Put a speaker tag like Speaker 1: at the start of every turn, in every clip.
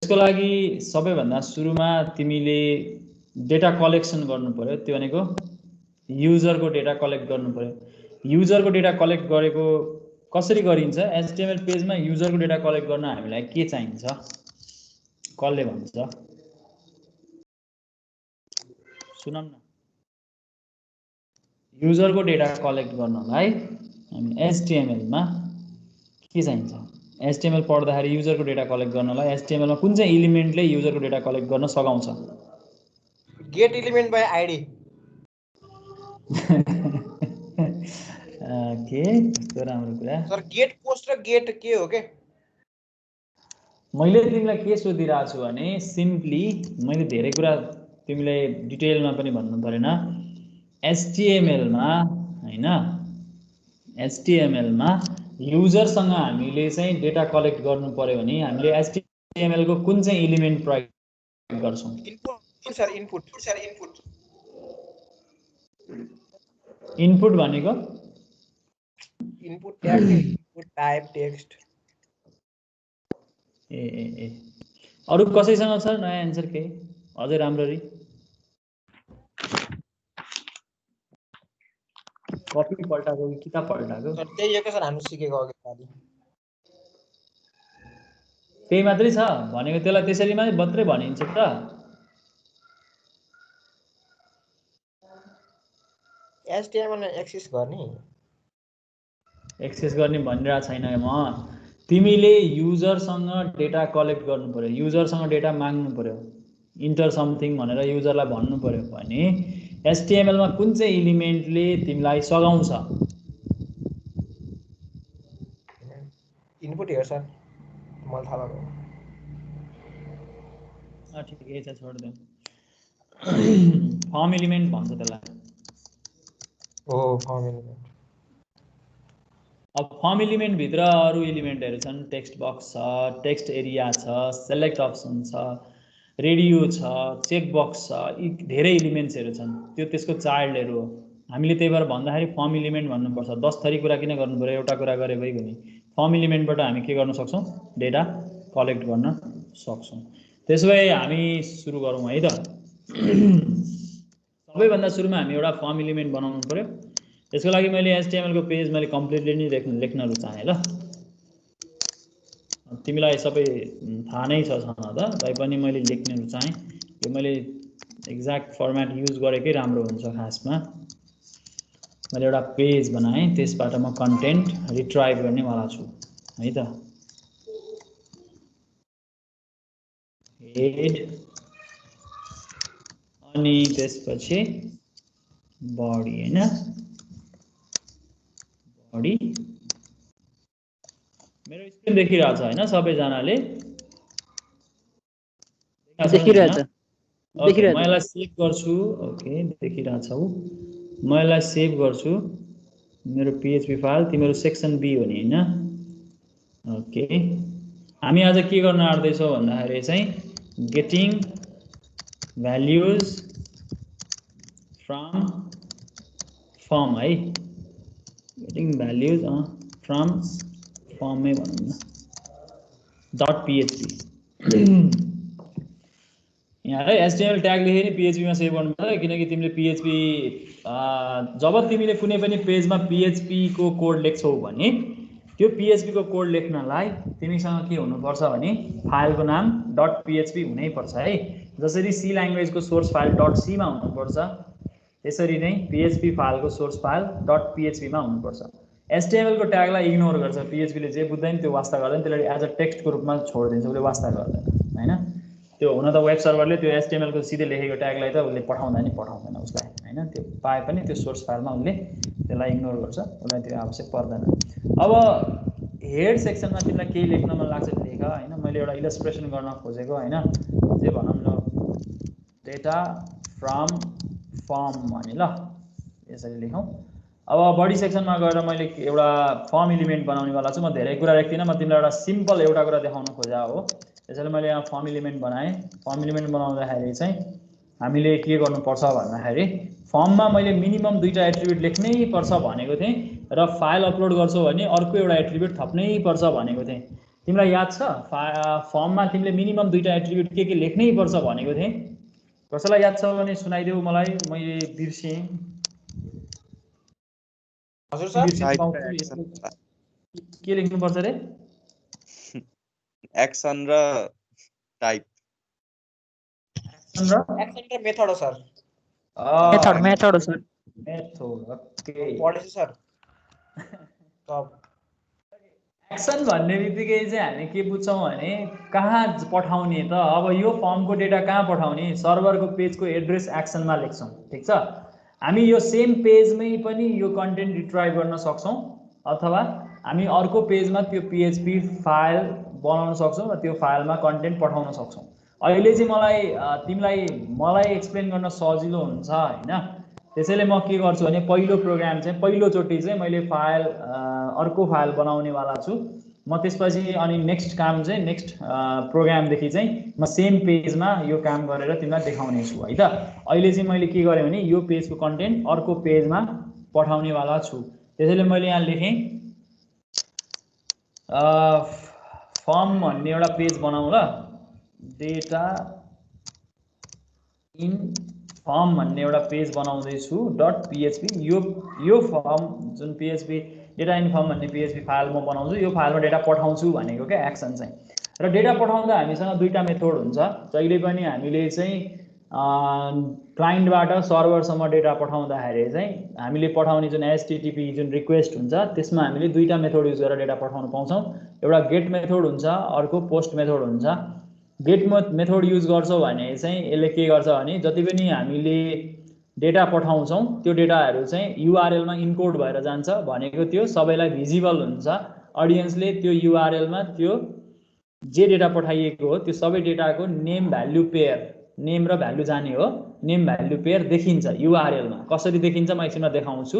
Speaker 1: त्यसको लागि सबैभन्दा सुरुमा तिमीले डेटा कलेक्सन गर्नु पर्यो। त्यो भनेको युजरको डेटा कलेक्ट गर्नु पर्यो। युजरको डेटा कलेक्ट गरेको कसरी गरिन्छ? एचटीएमएल पेजमा युजरको डेटा कलेक्ट गर्न हामीलाई के चाहिन्छ? कसले भन्छ? सुनौँ न। युजरको डेटा कलेक्ट गर्नलाई हामी एचटीएमएलमा के चाहिन्छ? एचटीएमएल पढ्दाखेरि युजरको डेटा कलेक्ट गर्नलाई एचटीएमएलमा कुन चाहिँ एलिमेन्टले युजरको डेटा कलेक्ट गर्न सघाउँछ?
Speaker 2: Get element by ID.
Speaker 1: के कस्तो राम्रो कुरा
Speaker 2: सर। गेट पोस्ट र गेट के हो के?
Speaker 1: मैले तिमीलाई के सोधिरहेको छु भने सिम्पली मैले धेरै कुरा तिमीलाई डिटेलमा पनि भन्नु परेन। एचटीएमएलमा हैन, एचटीएमएलमा युजरसँग हामीले चाहिँ डेटा कलेक्ट गर्नु पर्यो भने हामीले एचटीएमएल को कुन चाहिँ एलिमेन्ट प्रयोग गर्छौं?
Speaker 2: Input sir, input sir, input.
Speaker 1: Input भनेको
Speaker 2: input tag, input type, text.
Speaker 1: ए अरु कसैसँग छ नयाँ आन्सर के अझै राम्ररी? कपी पल्टाको कि किताब पल्टाको?
Speaker 2: सर त्यही हो के सर, हामी सिकेको अघि पालि।
Speaker 1: त्यही मात्रै छ भनेको त्यसलाई त्यसरी मात्रै भनिन्छ त?
Speaker 2: एचटीएमएल एक्सेस गर्ने
Speaker 1: भनिरहेको छैन म। तिमीले युजरसँग डेटा कलेक्ट गर्नु पर्यो, युजरसँग डेटा माग्नु पर्यो, इन्टर समथिङ भनेर युजरलाई भन्नु पर्यो भने एचटीएमएलमा कुन चाहिँ एलिमेन्टले तिमीलाई सघाउँछ?
Speaker 2: इनपुट हेर सर, मलाई थाहा भयो।
Speaker 1: ठिकै छ, छोड्देऊ। फर्म एलिमेन्ट भन्छ त्यसलाई।
Speaker 2: ओ फर्म एलिमेन्ट।
Speaker 1: अब फर्म एलिमेन्ट भित्र अरु एलिमेन्टहरु छन्। टेक्स्ट बक्स छ, टेक्स्ट एरिया छ, सेलेक्ट अप्सन छ, रेडियो छ, चेक बक्स छ, यी धेरै एलिमेन्ट्सहरु छन्। त्यो त्यसको चाइल्डहरु हो। हामीले त्यही भएर भन्दाखेरि फर्म एलिमेन्ट भन्नुपर्छ। 10 थरी कुरा किन गर्नु पर्यो? एउटा कुरा गरे भइगयो नि। फर्म एलिमेन्टबाट हामी के गर्न सक्छौं? डेटा कलेक्ट गर्न सक्छौं। त्यसोभए हामी सुरु गरौँ है त। सबैभन्दा सुरुमा हामी एउटा फर्म एलिमेन्ट बनाउनु पर्यो। त्यसको लागि मैले एचटीएमएल को पेज मैले कम्प्लिटली नै लेख्न रुचाएँ ल। तिमीलाई सबै थाहा नै छ त, तैपनि मैले लेख्न रुचाएँ। यो मैले एक्ज्याक्ट फर्मेट युज गरेकै राम्रो हुन्छ। खासमा मैले एउटा पेज बनाएँ, त्यसबाट म कन्टेन्ट रिट्राइभ गर्ने वाला छु है त। हेड अनि त्यसपछि बडी हैन, बडी। मेरो स्क्रिन देखिरहेछ हैन? सबैजनाले
Speaker 3: देखिरहेछ।
Speaker 1: म यसलाई सेभ गर्छु। ओके, देखिरहेछौ। म यसलाई सेभ गर्छु मेरो पीएचपी फाइल। तिम्रो सेक्सन बी हो नि हैन? ओके, हामी आज के गर्न आँट्दैछौँ भन्दाखेरि चाहिँ गेटिङ भ्याल्युज फ्रम फर्म है। गेटिङ भ्याल्युज फ्रम फर्मै भनौँ न, .php। यहाँ है एचटीएमएल ट्याग लेखे नि पीएचपी मा सेभ गर्नुपर्छ। किनकि तिमीले पीएचपी जब तिमीले कुनै पनि पेजमा पीएचपी को कोड लेख्छौ भने त्यो पीएचपी को कोड लेख्नलाई तिमीसँग के हुनुपर्छ भने फाइलको नाम .php हुनै पर्छ है। जसरी सी ल्याङ्ग्वेजको सोर्स फाइल .c मा हुनुपर्छ, त्यसरी नै पीएचपी फाइलको सोर्स फाइल .php मा हुनुपर्छ। एचटीएमएल को ट्यागलाई इग्नोर गर्छ। पीएचपी ले जे बुझ्दैन त्यो वास्ता गर्दैन, त्यसलाई एज अ टेक्स्टको रूपमा छोडिदिन्छ, उसले वास्ता गर्दैन हैन। त्यो हुन त वेब सर्भरले त्यो एचटीएमएल को सिधै लेखेको ट्यागलाई त उसले पठाउँदैन उसलाई हैन। त्यो पाए पनि त्यो सोर्स फाइलमा उसले त्यसलाई इग्नोर गर्छ, उसलाई त्यो आवश्यक पर्दैन। अब हेड सेक्सनमा तिमीलाई केही लेख्न मन लाग्छ लेख हैन। मैले एउटा इलस्ट्रेसन गर्न खोजेको हैन, जे भनौँ न डेटा फ्रम फर्म भने ल, यसरी लेखौँ। अब बडी सेक्सनमा गएर मैले एउटा फर्म एलिमेन्ट बनाउने वाला छु। म धेरै कुरा लेख्दिनँ, म तिमीलाई एउटा सिम्पल एउटा कुरा देखाउन खोजा हो। त्यसैले मैले यहाँ फर्म एलिमेन्ट बनाएँ। फर्म एलिमेन्ट बनाउँदाखेरि चाहिँ हामीले के गर्नुपर्छ भन्दाखेरि फर्ममा मैले मिनिमम 2टा एट्रिब्युट लेख्नै पर्छ भनेको थिएँ र फाइल अपलोड गर्छौ भने अर्को एउटा एट्रिब्युट थप्नै पर्छ भनेको थिएँ। तिमीलाई याद छ फर्ममा तिमीले मिनिमम दुईटा एट्रिब्युट के लेख्नै पर्छ भनेको थिएँ। कसैलाई याद छ भने सुनाइदेऊ मलाई, मैले बिर्सेँ।
Speaker 2: हजुर सर
Speaker 1: के लेख्नु पर्छ रे?
Speaker 3: एक्सन र टाइप।
Speaker 2: एक्सन र मेथड हो सर।
Speaker 1: मेथड हो सर। मेथड ओके
Speaker 2: पढेछु सर। तब
Speaker 1: एक्सन भन्ने बित्तिकै चाहिँ हामी के बुझ्छौँ भने कहाँ पठाउने त? अब यो फर्मको डेटा कहाँ पठाउने? सर्भरको पेजको एड्रेस एक्सनमा लेख्छौँ, ठिक छ। हामी यो सेम पेजमै पनि यो कन्टेन्ट रिट्राइभ गर्न सक्छौँ अथवा हामी अर्को पेजमा त्यो PHP फाइल बनाउन सक्छौँ र त्यो फाइलमा कन्टेन्ट पठाउन सक्छौँ। अहिले चाहिँ मलाई एक्सप्लेन गर्न सजिलो हुन्छ हैन। त्यसैले म के गर्छु भने पहिलो प्रोग्राम चाहिँ पहिलोचोटि चाहिँ मैले फाइल अर्को फाइल बनाउनेवाला छु म। त्यसपछि अनि नेक्स्ट काम चाहिँ नेक्स्ट प्रोग्रामदेखि चाहिँ म सेम पेजमा यो काम गरेर तिमीलाई देखाउने छु है त। अहिले चाहिँ मैले के गरेँ भने यो पेजको कन्टेन्ट अर्को पेजमा पठाउनेवाला छु। त्यसैले मैले यहाँ लेखेँ फर्म भन्ने एउटा पेज बनाउँ ल। डेटा इन फर्म भन्ने एउटा पेज बनाउँदैछु .php। यो फर्म जुन PHP डेटा इन फर्म भन्ने PHP फाइल म बनाउँछु, यो फाइलमा डेटा पठाउँछु भनेको क्या एक्सन चाहिँ। र डेटा पठाउँदा हामीसँग दुईटा मेथड हुन्छ। जहिले पनि हामीले चाहिँ क्लाइन्टबाट सर्भरसम्म डेटा पठाउँदाखेरि चाहिँ हामीले पठाउने जुन HTTP जुन रिक्वेस्ट हुन्छ त्यसमा हामीले दुईटा मेथड युज गरेर डेटा पठाउन पाउँछौँ। एउटा गेट मेथड हुन्छ, अर्को पोस्ट मेथड हुन्छ। गेट मेथड युज गर्छौँ भने चाहिँ यसले के गर्छ भने जति पनि हामीले डेटा पठाउँछौँ त्यो डेटाहरू चाहिँ URL मा इन्कोड भएर जान्छ भनेको त्यो सबैलाई भिजिबल हुन्छ। अडियन्सले त्यो URL मा त्यो जे डेटा पठाइएको हो त्यो सबै डेटाको नेम भ्याल्यु पेयर, नेम र भ्याल्यु जाने हो, नेम भ्याल्यु पेयर देखिन्छ URL मा। कसरी देखिन्छ म एकछिनमा देखाउँछु।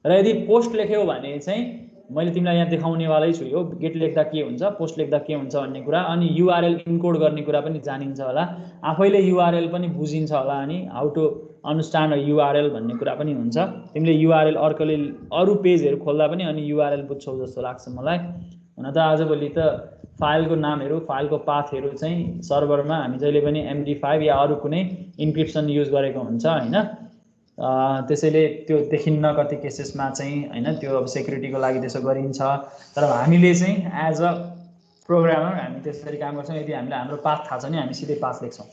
Speaker 1: र यदि पोस्ट लेख्यौ भने चाहिँ मैले तिमीलाई यहाँ देखाउनेवालै छु। यो गेट लेख्दा के हुन्छ, पोस्ट लेख्दा के हुन्छ भन्ने कुरा, अनि URL इन्कोड गर्ने कुरा पनि जानिन्छ होला, आफैले URL पनि बुझिन्छ होला, अनि how to understand a URL भन्ने कुरा पनि हुन्छ। तिमीले URL अर्कोले अरू पेजहरू खोल्दा पनि अनि URL बुझ्छौ जस्तो लाग्छ मलाई। हुन त आजभोलि त फाइलको नामहरू, फाइलको पाथहरू चाहिँ सर्भरमा हामी जहिले पनि MD5 या अरू कुनै इन्क्रिप्सन युज गरेको हुन्छ हैन। त्यसैले त्यो देखिन्न कति केसेसमा चाहिँ हैन, त्यो अब सेक्युरिटीको लागि त्यसो गरिन्छ। तर हामीले चाहिँ एज अ प्रोग्रामर हामी त्यसरी काम गर्छौँ। यदि हामीलाई हाम्रो पाथ थाहा छ भने हामी सिधै पाथ लेख्छौँ।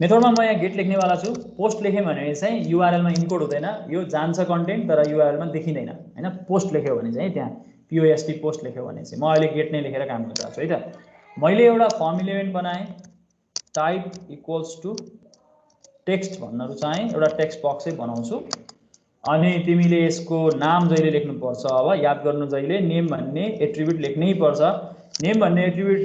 Speaker 1: मेथडमा म यहाँ गेट लेख्नेवाला छु। पोस्ट लेखेँ भने चाहिँ URL मा इन्कोड हुँदैन, यो जान्छ कन्टेन्ट तर URL मा देखिँदैन हैन। पोस्ट लेख्यो भने चाहिँ त्यहाँ POST पोस्ट लेख्यो भने चाहिँ म अहिले गेट नै लेखेर काम गरिरहेको छु है त। मैले एउटा फर्म इलिमेन्ट बनाएँ, टाइप इक्वल्स टु टेक्स्ट भन्न रुचाएँ, एउटा टेक्स्ट बक्स चाहिँ बनाउँछु। अनि तिमीले यसको नाम जहिले लेख्नुपर्छ, अब याद गर्नु जहिले नेम भन्ने एट्रिब्युट लेख्नै पर्छ। नेम भन्ने एट्रिब्युट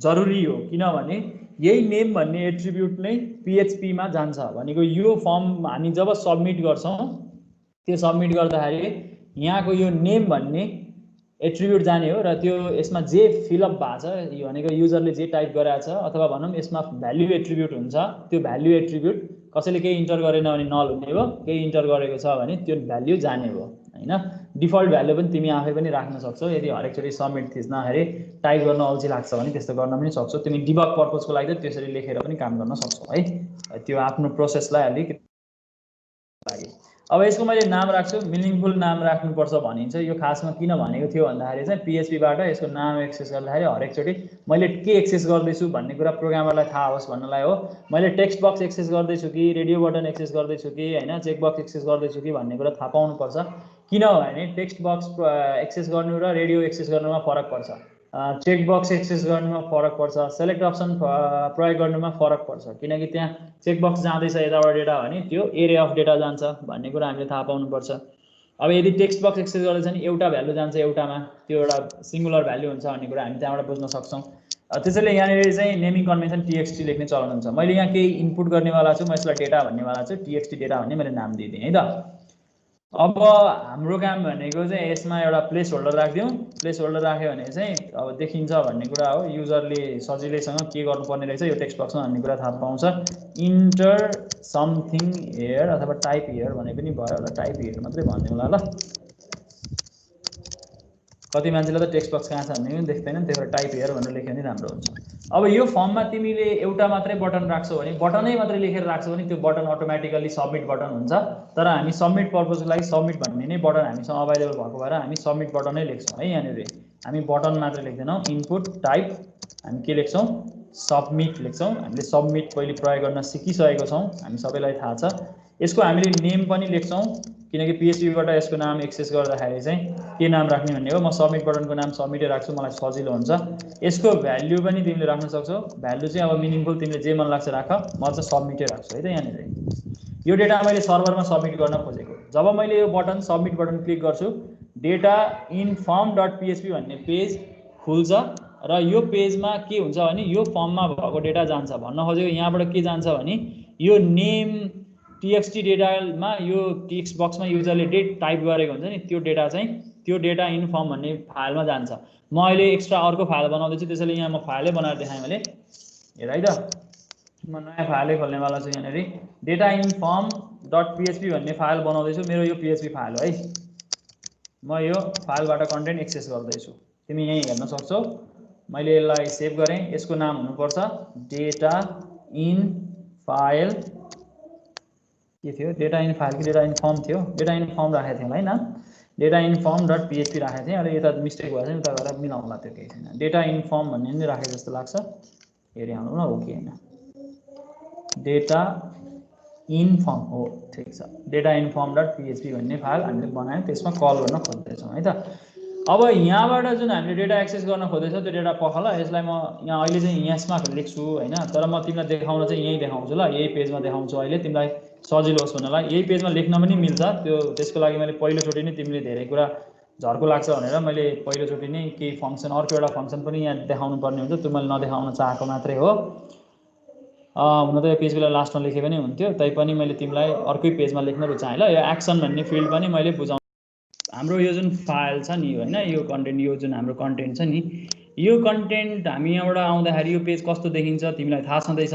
Speaker 1: जरुरी हो किनभने यही नेम भन्ने एट्रिब्युट नै PHP मा जान्छ। भनेको यो फर्म हामी जब सबमिट गर्छौँ त्यो सबमिट गर्दाखेरि यहाँको यो नेम भन्ने एट्रिब्युट जाने हो र त्यो यसमा जे फिलअप भएको छ भनेको युजरले जे टाइप गरेको छ अथवा भनौँ यसमा भ्याल्यु एट्रिब्युट हुन्छ, त्यो भ्याल्यु एट्रिब्युट कसैले केही इन्टर गरेन भने नल हुने हो, केही इन्टर गरेको छ भने त्यो भ्याल्यु जाने हो हैन। डिफल्ट भ्याल्यु पनि तिमी आफै पनि राख्न सक्छौ। यदि हरेकचोटि सबमिट थिच्दाखेरि टाइप गर्न अल्छी लाग्छ भने त्यस्तो गर्न पनि सक्छौ। तिमी डिबग पर्पजको लागि त त्यसरी लेखेर पनि काम गर्न सक्छौ है। त्यो आफ्नो प्रोसेसलाई अलिक लागि। अब यसको मैले नाम राख्छु, मिनिङफुल नाम राख्नुपर्छ भनिन्छ। यो खासमा किन भनेको थियो भन्दाखेरि चाहिँ PHP बाट यसको नाम एक्सेस गर्दाखेरि हरेकचोटि मैले के एक्सेस गर्दैछु भन्ने कुरा प्रोग्रामरलाई थाहा होस् भन्नलाई हो। मैले टेक्स्ट बक्स एक्सेस गर्दैछु कि रेडियो बटन एक्सेस गर्दैछु कि हैन चेक बक्स एक्सेस गर्दैछु कि भन्ने कुरा थाहा पाउनुपर्छ। किनभने टेक्स्ट बक्स एक्सेस गर्नु र रेडियो एक्सेस गर्नुमा फरक पर्छ, चेक बक्स एक्सेस गर्नुमा फरक पर्छ, सेलेक्ट अप्सन प्रयोग गर्नुमा फरक पर्छ। किनकि त्यहाँ चेक बक्स जाँदैछ यताबाट डेटा भने त्यो एरे अफ डेटा जान्छ भन्ने कुरा हामीले थाहा पाउनुपर्छ। अब यदि टेक्स्ट बक्स एक्सेस गर्दैछ भने एउटा भ्यालु जान्छ एउटामा, त्यो एउटा सिङ्गुलर भ्यालु हुन्छ भन्ने कुरा हामी त्यहाँबाट बुझ्न सक्छौँ। त्यसैले यहाँनिर चाहिँ नेमिङ कन्भेन्सन TXT लेख्ने चलन हुन्छ। मैले यहाँ केही इनपुट गर्नेवाला छु, म यसलाई डेटा भन्नेवाला छु, TXT डेटा भन्ने मैले नाम दिइदिएँ है त। अब हाम्रो काम भनेको चाहिँ यसमा एउटा प्लेस होल्डर राखिदिउँ। प्लेस होल्डर राख्यो भने चाहिँ अब देखिन्छ भन्ने कुरा हो, युजरले सजिलैसँग के गर्नुपर्ने रहेछ यो टेक्स्ट बक्समा भन्ने कुरा थाहा पाउँछ। इन्टर समथिङ हियर अथवा टाइप हियर भने पनि भयो होला, टाइप हियर मात्रै भन्ने होला ल। कति मान्छेले त टेक्स्ट बक्स कहाँ छ भन्ने पनि देख्दैनन्, त्यही भएर टाइप हेयर भनेर लेख्यो भने राम्रो हुन्छ। अब यो फर्ममा तिमीले एउटा मात्रै बटन राख्छौ भने, बटनै मात्रै लेखेर राख्छौ भने त्यो बटन अटोमेटिकली सबमिट बटन हुन्छ। तर हामी सबमिट पर्पजको लागि सबमिट भन्ने नै बटन हामीसँग अभाइलेबल भएको भएर हामी सबमिट बटनै लेख्छौँ है। यहाँनिर हामी बटन मात्र लेख्दैनौँ, इनपुट टाइप हामी के लेख्छौँ, सबमिट लेख्छौँ। हामीले सबमिट पहिले प्रयोग गर्न सिकिसकेको छौँ, हामी सबैलाई थाहा छ। यसको हामीले नेम पनि लेख्छौँ, किनकि पिएचपीबाट यसको नाम एक्सेस गर्दाखेरि चाहिँ के नाम राख्ने भन्ने हो। म सबमिट बटनको नाम सबमिटै राख्छु, मलाई सजिलो हुन्छ। यसको भ्याल्यु पनि तिमीले राख्न सक्छौ, भ्याल्यु चाहिँ अब मिनिङफुल तिमीले जे मन लाग्छ राख, म चाहिँ सबमिटै राख्छु है त। यहाँनिर यो डेटा मैले सर्भरमा सबमिट गर्न खोजेको, जब मैले यो बटन सबमिट बटन क्लिक गर्छु data in form dot PHP भन्ने पेज खुल्छ र यो पेजमा के हुन्छ भने यो फर्ममा भएको डेटा जान्छ। भन्न खोजेको यहाँबाट के जान्छ भने यो नेम टीएक्सटी डेटामा यो टेक्स्ट बक्समा युजरले डेट टाइप गरेको हुन्छ नि, त्यो डेटा चाहिँ त्यो डेटा इन फर्म भन्ने फाइलमा जान्छ। म अहिले एक्स्ट्रा अर्को फाइल बनाउँदैछु, त्यसैले यहाँ म फाइलै बनाएर देखाएँ मैले, हेर है त। म नयाँ फाइलै खोल्नेवाला छु। यहाँनिर data in form dot PHP भन्ने फाइल बनाउँदैछु, मेरो यो पिएचपी फाइल हो है। म यो फाइलबाट कन्टेन्ट एक्सेस गर्दैछु, तिमी यहीँ हेर्न सक्छौ। मैले यसलाई सेभ गरेँ, यसको नाम हुनुपर्छ डेटा इन फाइल, के थियो, डेटा इन फाइल कि डेटा इन फर्म थियो, डेटा इन फर्म राखेको थिएँ होइन, data in form dot PHP राखेको थिएँ। अहिले यता मिस्टेक भएछ नि, उता गएर मिलाउँला, त्यो केही छैन। डेटा इन फर्म भन्ने नि राखेको जस्तो लाग्छ, हेरिहाल्नु न हो कि होइन। डेटा इन फर्म हो, ठिक छ। Data in form dot PHP भन्ने फाइल हामीले बनायौँ, त्यसमा कल गर्न खोज्दैछौँ है त। अब यहाँबाट जुन हामीले डेटा एक्सेस गर्न खोज्दैछौँ त्यो डेटा पखल, यसलाई म यहाँ अहिले चाहिँ यसमा लेख्छु होइन, तर म तिमीलाई देखाउन चाहिँ यहीँ देखाउँछु ल, यही पेजमा देखाउँछु अहिले तिमीलाई सजिलो होस् भन्नलाई। यही पेजमा लेख्न पनि मिल्छ, त्यो त्यसको लागि मैले पहिलोचोटि नै तिमीले धेरै कुरा झर्को लाग्छ भनेर मैले पहिलोचोटि नै केही फङ्सन, अर्को एउटा फङ्सन पनि यहाँ देखाउनु पर्ने हुन्छ, त्यो मैले नदेखाउन चाहेको मात्रै हो। हुन त यो पेजलाई लास्टमा लेखे पनि हुन्थ्यो, तैपनि मैले तिमीलाई अर्कै पेजमा लेख्न रुचाएँ ल। यो एक्सन भन्ने फिल्ड पनि मैले बुझाउँ। हाम्रो यो जुन फाइल छ नि होइन, यो कन्टेन्ट, यो जुन हाम्रो कन्टेन्ट छ नि, यो कन्टेन्ट हामी यहाँबाट आउँदाखेरि यो पेज कस्तो देखिन्छ तिमीलाई थाहा छँदैछ।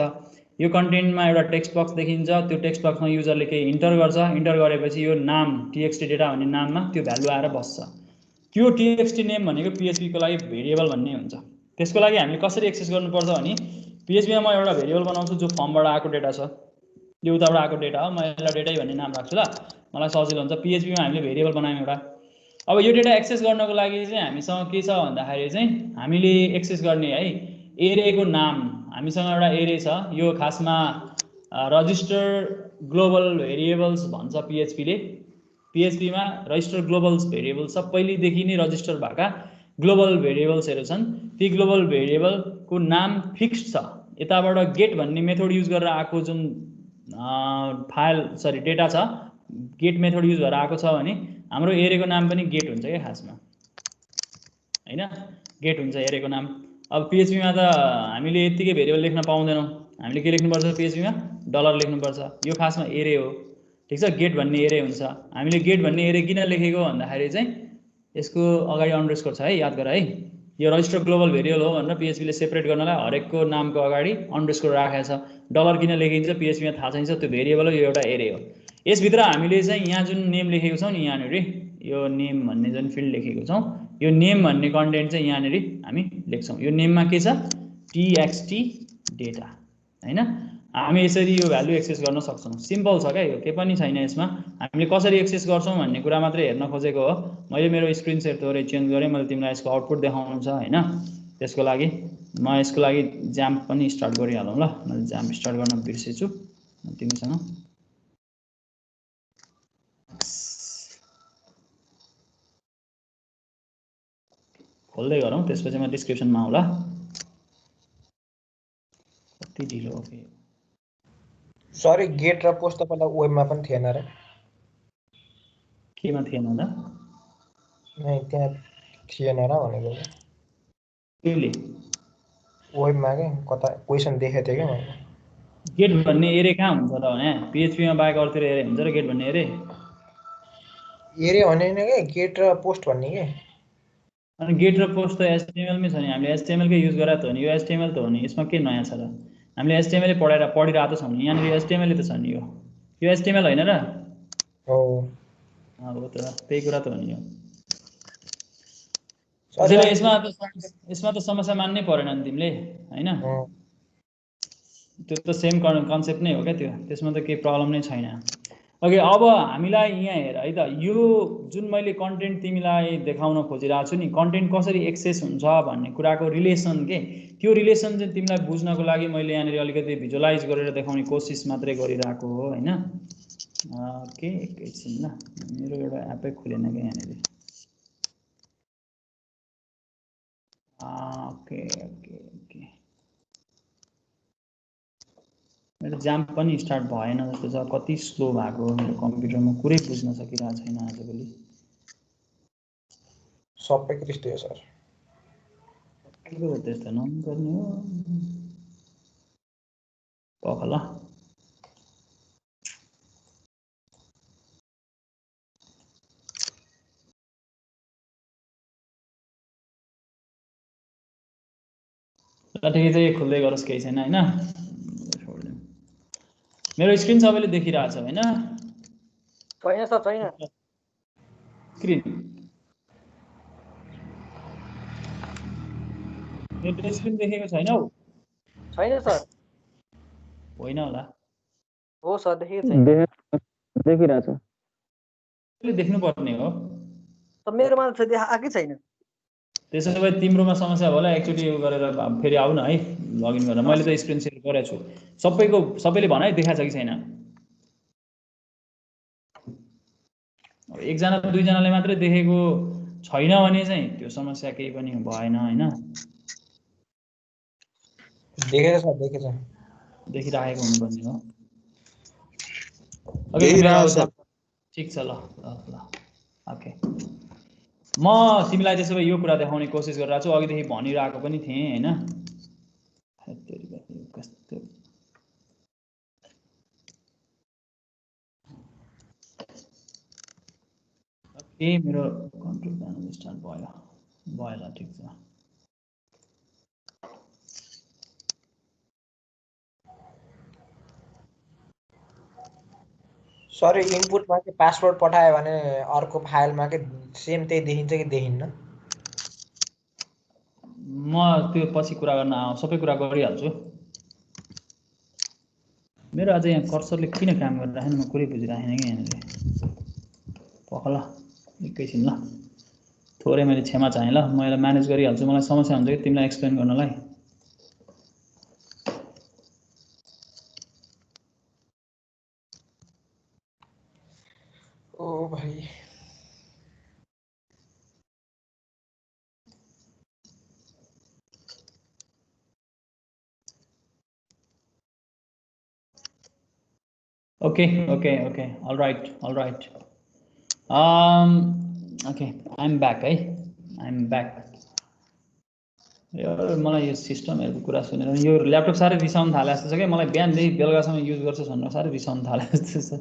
Speaker 1: यो कन्टेन्टमा एउटा टेक्स्ट बक्स देखिन्छ, त्यो टेक्स्ट बक्समा युजरले केही इन्टर गर्छ, इन्टर गरेपछि यो नाम टीएक्सटी डेटा भन्ने नाममा त्यो भ्यालु आएर बस्छ। त्यो टीएक्सटी नेम भनेको पिएचपीको लागि भेरिएबल भन्ने हुन्छ। त्यसको लागि हामीले कसरी एक्सेस गर्नुपर्छ भने पिएचपीमा म एउटा भेरिएबल बनाउँछु जो फर्मबाट आएको डेटा छ, यो उताबाट आएको डेटा हो, म यसलाई डेटै भन्ने नाम राख्छु ल, मलाई सजिलो हुन्छ। पिएचपीमा हामीले भेरिएबल बनायौँ एउटा। अब यो डेटा एक्सेस गर्नको लागि चाहिँ हामीसँग के छ भन्दाखेरि चाहिँ हामीले एक्सेस गर्ने है एरेको नाम, हामीसँग एउटा एरे छ, यो खासमा रजिस्टर ग्लोबल भेरिएबल्स भन्छ पिएचपीले। पिएचपीमा रजिस्टर ग्लोबल्स भेरिएबल सबैलेदेखि नै रजिस्टर भएका ग्लोबल भेरिएबल्सहरू छन्। ती ग्लोबल भेरिएबलको नाम फिक्स्ड छ। यताबाट गेट भन्ने मेथड युज गरेर आएको जुन डेटा छ, गेट मेथड युज भएर आएको छ भने हाम्रो एरेको नाम पनि गेट हुन्छ क्या खासमा होइन, गेट हुन्छ एरेको नाम। अब पिएचपीमा त हामीले यत्तिकै भेरिएबल लेख्न पाउँदैनौँ, हामीले के लेख्नुपर्छ पिएचपीमा, डलर लेख्नुपर्छ। यो खासमा एरे हो, ठिक छ, गेट भन्ने एरे हुन्छ। हामीले गेट भन्ने एरे किन लेखेको भन्दाखेरि चाहिँ यसको अगाडि अन्डरस्कोर छ है, याद गर है, यो रजिस्टर ग्लोबल भेरिएबल हो भनेर पिएचपीले सेपरेट गर्नलाई हरेकको नामको अगाडि अन्डरस्कोर राखेको छ। डलर किन लेखिन्छ पिएचपीमा थाहा छैन, त्यो भेरिएबल हो, यो एउटा एरे हो। यसभित्र हामीले चाहिँ यहाँ जुन नेम लेखेको छौँ नि, यहाँनिर यो नेम भन्ने जुन फिल्ड लेखेको छौँ, यो नेम भन्ने कन्टेन्ट चाहिँ यहाँनिर हामी लेख्छौँ। यो नेममा के छ, टीएक्सटी डेटा होइन। हामी यसरी यो भ्यालु एक्सेस गर्न सक्छौँ, सिम्पल छ क्या, यो केही पनि छैन यसमा। हामीले कसरी एक्सेस गर्छौँ भन्ने कुरा मात्रै हेर्न खोजेको हो। मैले मेरो स्क्रिन सेयर थोरै चेन्ज गरेँ, मैले तिमीलाई यसको आउटपुट देखाउनु छ होइन। त्यसको लागि म यसको लागि ज्याम्प पनि स्टार्ट गरिहालौँ ल, मैले ज्याम्प स्टार्ट गर्न बिर्सेछु तिमीसँग। खोल्दै गरौँ, त्यसपछि म डिस्क्रिप्सनमा आउँला। कति ढिलो हो कि
Speaker 2: सरी, गेट र पोस्ट त पहिला वेबमा पनि थिएन र?
Speaker 1: केमा थिएन त?
Speaker 2: नै, त्यहाँ थिएन र भनेको।
Speaker 1: केले
Speaker 2: वेबमा के कता क्वेसन देखेको थिएँ क्या मैले।
Speaker 1: गेट भन्ने एरे कहाँ हुन्छ त भने पिएचपीमा बाहेक अरूतिर एरे हुन्छ र गेट भन्ने एरे?
Speaker 2: एरे भने के, गेट र पोस्ट भन्ने के।
Speaker 1: अनि गेट र पोस्ट त एचटिएमएलमै छ नि, हामीले एचटिएमएलकै युज गरेर त हो नि, यो एचटिएमएल त हो नि, यसमा के नयाँ छ र? हामीले एचटिएमएल पढिरहेको त छौँ नि, यहाँनिर एचटिएमएल त छ नि, यो एचटिएमएल होइन र?
Speaker 2: हो
Speaker 1: हो त, त्यही कुरा त हो नि। यो त्यसैले यसमा त समस्या मान्नै परेन नि तिमीले हैन त्यो त सेम कन्सेप्ट नै हो क्या त्यो त्यसमा त केही प्रब्लम नै छैन ओके अब हामीलाई यहाँ हेर है त यो जुन मैले कन्टेन्ट तिमीलाई देखाउन खोजिरहेको छु नि कन्टेन्ट कसरी एक्सेस हुन्छ भन्ने कुराको रिलेसन के त्यो रिलेसन चाहिँ तिमीलाई बुझ्नको लागि मैले यहाँनिर अलिकति भिजुअलाइज गरेर देखाउने कोसिस मात्रै गरिरहेको हो हैन ओके एकैछिन ल मेरो एउटा एपै खुलेन के यहाँनिर ओके ओके ओके मेरो जाम पनि स्टार्ट भएन जस्तो छ कति स्लो भएको मेरो कम्प्युटरमा कुरै बुझ्न सकिरहेको छैन आजभोलि
Speaker 2: सबै क्रिस्टो सर
Speaker 1: के हो त्यस्तो नगर्ने हो पख ल ठिकै छ खुल्दै गरोस् केही छैन हैन मेरो स्क्रिन सबैले देखिरहेछ हैन
Speaker 4: छैन सर छैन
Speaker 1: स्क्रिन मेरो स्क्रिन देखेको छैन हौ
Speaker 4: छैन सर
Speaker 1: होइन होला
Speaker 4: हो सर देखेको छैन
Speaker 1: देखिरहेछ त्यसले देख्नु पर्ने हो
Speaker 4: त मेरोमा त आकै छैन
Speaker 1: त्यसो भए तिम्रोमा समस्या होला एकचोटि यो गरेर फेरि आउ न है लगइन गरेर मैले त स्क्रिन सेयर गरेको छु सबैले भनाइ देखाछ कि छैन एकजना दुईजनाले मात्रै देखेको छैन भने चाहिँ त्यो समस्या केही पनि भएन हैन
Speaker 2: देखेछ
Speaker 1: देखिरहेको हुनुपर्ने हो ठिक छ ल ल ओके म तिमीलाई त्यसो भए यो कुरा देखाउने कोसिस गरिरहेको छु अघिदेखि भनिरहेको पनि थिएँ हैन कस्तो ओके मेरो कन्ट्रोल प्यानल स्टार्ट भयो ल ठिक छ
Speaker 2: सर इनपुटमा के पासवर्ड पठायो भने अर्को फाइलमा के सेम त्यही देखिन्छ कि देखिन्न
Speaker 1: म त्यो पछि कुरा गर्न सबै कुरा गरिहाल्छु मेरो अझ यहाँ कर्सरले किन काम गरिरहेन म कुरै बुझिरहेन कि यहाँनिर पखल एकैछिन ल थोरै मैले क्षमा चाहेँ ल म यसलाई म्यानेज गरिहाल्छु मलाई समस्या हुन्छ कि तिमीलाई एक्सप्लेन गर्नलाई
Speaker 2: ओ भाइ
Speaker 1: Okay. All right. Okay. I'm back. यो मलाई यो सिस्टमहरुको कुरा सुनेर यो ल्यापटप सारै रिसाउन थाले जस्तो छ के मलाई बिहानदेखि बेलुकासम्म युज गर्छु भनेर सारै रिसाउन थाले जस्तो छ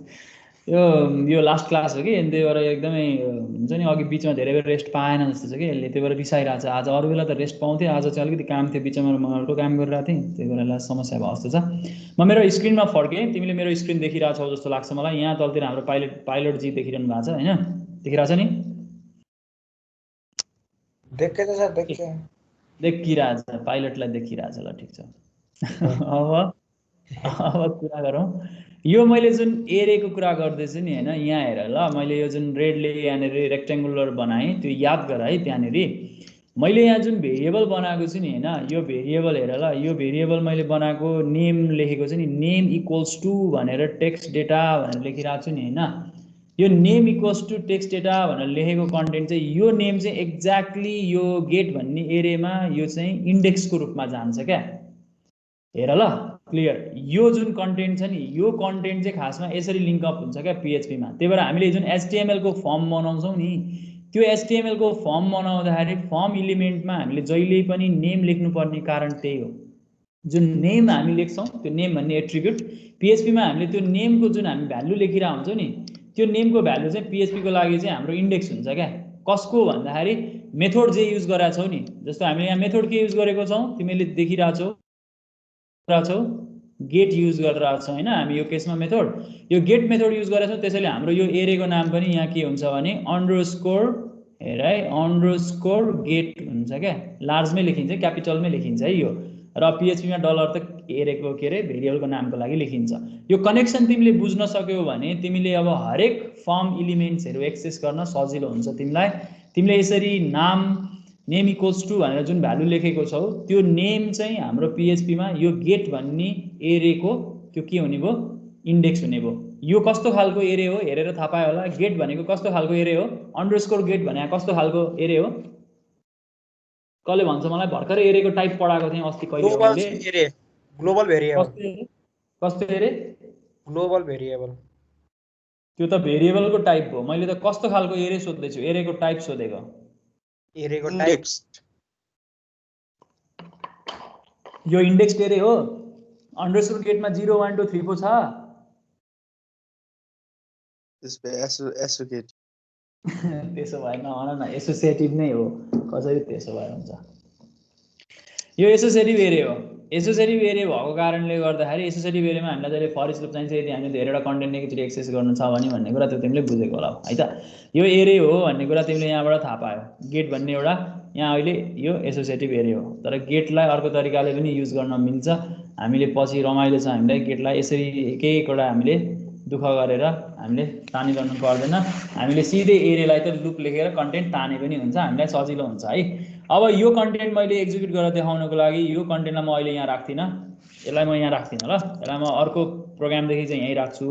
Speaker 1: यो लास्ट क्लास हो कि अनि त्यही भएर एकदमै हुन्छ नि अघि बीचमा धेरै बेर रेस्ट पाएन जस्तो छ कि यसले त्यही भएर रिसाइरहेछ आज अरु बेला त रेस्ट पाउँथे आज चाहिँ अलिकति काम थियो बीचमा म अर्को काम गरिरहेको थिएँ त्यही भएर यसलाई समस्या भयो जस्तो छ म मेरो स्क्रिनमा फर्के तिमीले मेरो स्क्रिन देखिरहेछौ जस्तो लाग्छ मलाई यहाँ तलतिर हाम्रो पाइलट जी देखिरहनु भएको छ हैन देखिरहेछ नि
Speaker 2: देखेछ सर देखे
Speaker 1: देखिरहेछ पाइलटलाई देखिरहेछ ल ठीक छ अब कुरा गरौँ यो मैले जुन एरेको कुरा गर्दैछु नि हैन यहाँ हेर ल मैले यो जुन रेडले यहाँनिर रेक्टेंगुलर बनाएँ त्यो याद गर है त्यहाँनिर मैले यहाँ जुन भेरिएबल बनाएको छु नि हैन यो भेरिएबल हेर ल यो भेरिएबल मैले बनाएको नेम लेखेको छु नि नेम इक्वल्स टु भनेर टेक्स्ट डेटा भनेर लेखिरहेको छु नि हैन यो name equals to text data भनेर लेखेको कन्टेन्ट चाहिँ यो नेम चाहिँ एक्ज्याक्टली यो गेट भन्ने एरेमा यो चाहिँ इन्डेक्सको रूपमा जान्छ क्या हेर ल क्लियर यो जुन कन्टेन्ट छ नि यो कन्टेन्ट चाहिँ खासमा यसरी लिंक अप हुन्छ क्या PHP मा त्यही भएर हामीले जुन HTML को फर्म बनाउँछौं नि त्यो HTML को फर्म बनाउँदाखेरि फर्म एलिमेन्टमा हामीले जहिले पनि नेम लेख्नु पर्ने कारण त्यही हो जुन नेम हामी लेख्छौं त्यो नेम भन्ने एट्रिब्युट PHP मा हामीले त्यो नेम को जुन हामी भ्यालु लेखिरा हुन्छौं नि त्यो नेम को भ्यालु चाहिँ PHP को लागि चाहिँ हाम्रो इन्डेक्स हुन्छ क्या कसको भन्दाखेरि मेथड जे युज गरेका छौ नि जस्तो हामीले यहाँ मेथड के युज गरेको छौं तिमीले देखिराछौ गेट युज गरिरहेको छौं हैन हामी यो केसमा मेथड यो गेट मेथड युज गरेछौं त्यसैले हाम्रो यो एरेको नाम पनि यहाँ के हुन्छ भने हेर है अन्डरस्कोर गेट हुन्छ क्या, लार्जमै लेखिन्छ, क्यापिटलमै लेखिन्छ है यो। र पिएचपीमा डलर त एरेको के अरे भेरिएबलको नामको लागि लेखिन्छ। यो कनेक्सन तिमीले बुझ्न सक्यौ भने तिमीले अब हरेक फर्म इलिमेन्ट्सहरू एक्सेस गर्न सजिलो हुन्छ तिमीलाई। तिमीले यसरी नेम इक्वल्स टु भनेर जुन भ्यालु लेखेको छौ त्यो नेम चाहिँ हाम्रो पिएचपीमा यो गेट भन्ने एरेको त्यो के हुने भयो, इन्डेक्स हुने भयो। यो कस्तो खालको एरे हो हेरेर थाहा पायो होला। गेट भनेको कस्तो खालको एरे हो, अन्डरस्कोर गेट भने कस्तो खालको एरे हो, कसले भन्छ मलाई? भर्खरै एरेको टाइप पढाएको थिएँ अस्ति कहिले हो मैले।
Speaker 2: Global variable.
Speaker 1: कस्तो एरे?
Speaker 2: Global variable.
Speaker 1: त्यो त भेरिएबलको टाइप हो। मैले त कस्तो खालको एरे सोध्दैछु, एरेको टाइप सोधेको।
Speaker 2: एरेको टाइप
Speaker 1: यो इन्डेक्स एरे हो। अन्डरस्कोर गेटमा 0 1 2 3 4 छ।
Speaker 3: एसोसिएट
Speaker 1: त्यसो भए नभन न, एसोसिएटिभ नै हो। कसरी त्यसो भए हुन्छ? यो एसोसिएटिभ एरे हो। एसोसिएटिभ एरे भएको कारणले गर्दाखेरि एसोसिएटिभ एरेमा हामीलाई जहिले फर इच लुप चाहिन्छ यदि हामीले धेरैवटा कन्टेन्ट एकैचोटि एक्सेस गर्नु छ भने भन्ने कुरा त्यो तिमीले बुझेको होला है त। यो एरे हो भन्ने कुरा तिमीले यहाँबाट थाहा पायो। गेट भन्ने एउटा यहाँ अहिले यो एसोसिएटिभ एरे हो। तर गेटलाई अर्को तरिकाले पनि युज गर्न मिल्छ। हामीले पछि रमाइलो छ हामीलाई गेटलाई यसरी एकैवटा हामीले दुःख गरेर हामीले तानिरहनु पर्दैन। हामीले सिधै एरेलाई त लुप लेखेर कन्टेन्ट ताने पनि हुन्छ, हामीलाई सजिलो हुन्छ है। अब यो कन्टेन्ट मैले एक्जिक्युट गरेर देखाउनको लागि यो कन्टेन्टलाई म अहिले यहाँ राख्दिनँ, यसलाई म यहाँ राख्दिनँ ल। यसलाई म अर्को प्रोग्रामदेखि चाहिँ यहीँ राख्छु।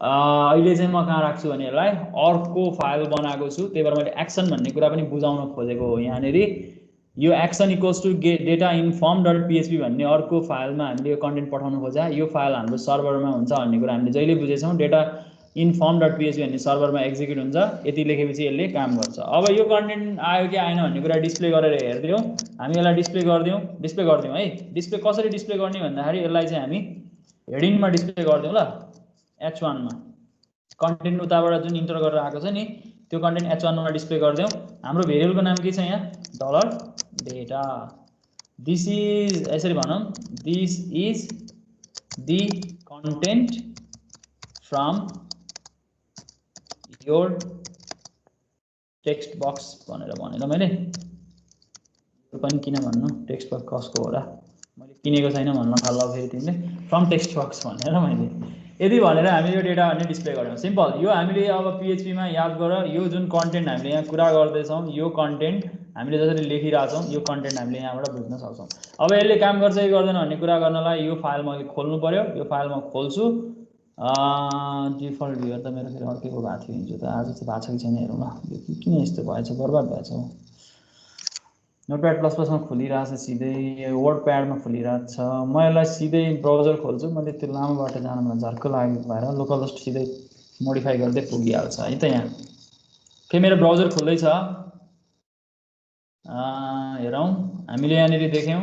Speaker 1: अहिले चाहिँ म कहाँ राख्छु भने यसलाई अर्को फाइल बनाएको छु। त्यही भएर मैले एक्सन भन्ने कुरा पनि बुझाउन खोजेको हो यहाँनिर। यो action equals to data in form dot PHP भन्ने अर्को फाइलमा हामीले यो कन्टेन्ट पठाउनु खोजा। यो फाइल हाम्रो सर्भरमा हुन्छ भन्ने कुरा हामीले जहिले बुझेछौँ। Data in form dot PHP भन्ने सर्भरमा एक्जिक्युट हुन्छ। यति लेखेपछि यसले काम गर्छ। अब यो कन्टेन्ट आयो कि आएन भन्ने कुरा डिस्प्ले गरेर हेर्दियौँ। हामी यसलाई डिस्प्ले गरिदिउँ है। डिस्प्ले कसरी डिस्प्ले गर्ने भन्दाखेरि यसलाई चाहिँ हामी हेडिङमा डिस्प्ले गरिदिउँ ल। H1 मा कन्टेन्ट उताबाट जुन इन्टर गरेर आएको छ नि त्यो कन्टेन्ट H1 मा डिस्प्ले गरिदिउँ। हाम्रो भेरिएबलको नाम के छ यहाँ? Dollar data. दिस इज यसरी भनौँ, this is the content from your text box भनेर भनेर मैले यो पनि किन भन्नु, टेक्स्ट बक्स कसको हो र? मैले किनेको छैन भन्न थाल्ला फेरि तिमीले। फ्रम टेक्स्ट बक्स भनेर मैले यदि भनेर हामीले यो डेटा भन्ने डिस्प्ले गऱ्यौँ। सिम्पल। यो हामीले अब पिएचपीमा याद गर, यो जुन कन्टेन्ट हामीले यहाँ कुरा गर्दैछौँ यो कन्टेन्ट हामीले जसरी लेखिरहेछौँ यो कन्टेन्ट हामीले यहाँबाट बुझ्न सक्छौँ। अब यसले काम गर्छ कि गर्दैन भन्ने कुरा गर्नलाई यो फाइल मैले खोल्नु पर्यो। यो फाइल म खोल्छु। डिफल्ट भ्युअर त मेरो फेरि अर्कैको भएको थियो हिजो त, आज चाहिँ भएको छ कि छैन हेरौँ ल। यो किन यस्तो भएछ, बर्बाद भएछ। नोटप्याड प्लस प्लसमा खोलिरहेछ, सिधै वर्ड प्याडमा खोलिरहेको छ। म यसलाई सिधै ब्राउजर खोल्छु। मैले त्यो लामो बाटो जान मलाई झर्क लागेको भएर लोकल होस्ट सिधै मोडिफाई गर्दै पुगिहाल्छ है त। यहाँ फेरि मेरो ब्राउजर खोल्दैछ। हेरौँ, हामीले यहाँनिर देख्यौँ,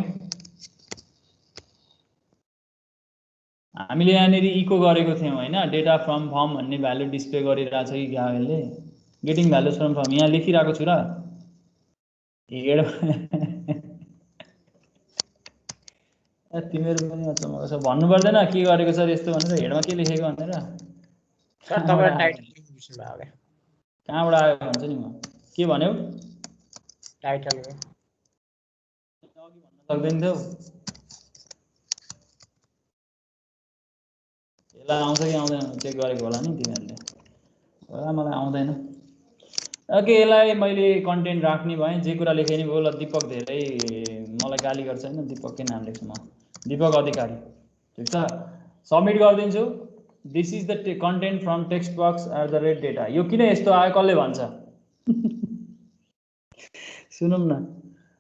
Speaker 1: हामीले यहाँनिर इको गरेको थियौँ होइन, डेटा फ्रम फर्म भन्ने भ्यालु डिस्प्ले गरिरहेछ कि क्या यसले? गेटिङ भ्यालुज फ्रम फर्म यहाँ लेखिरहेको छु र। तिमीहरू पनि अचम्मको छ, भन्नु पर्दैन के गरेको छ यस्तो भनेर, हेडमा के लेखेको भनेर। कहाँबाट आयो भन्छ नि म। के भन्यौ?
Speaker 2: टाइटल
Speaker 1: अघि भन्न सक्दैन थियौ? यसलाई आउँछ कि आउँदैन चेक गरेको होला नि तिमीहरूले। होला मलाई आउँदैन। ओके, यसलाई मैले कन्टेन्ट राख्ने भएँ। जे कुरा लेखेँ नि भयो। ल दिपक धेरै मलाई गाली गर्छ होइन, दिपककै नाम लेख्छु म, दिपक अधिकारी। ठिक छ, सबमिट गरिदिन्छु। This is the content from text box @data। यो किन यस्तो आयो कसले भन्छ? सुनौँ न,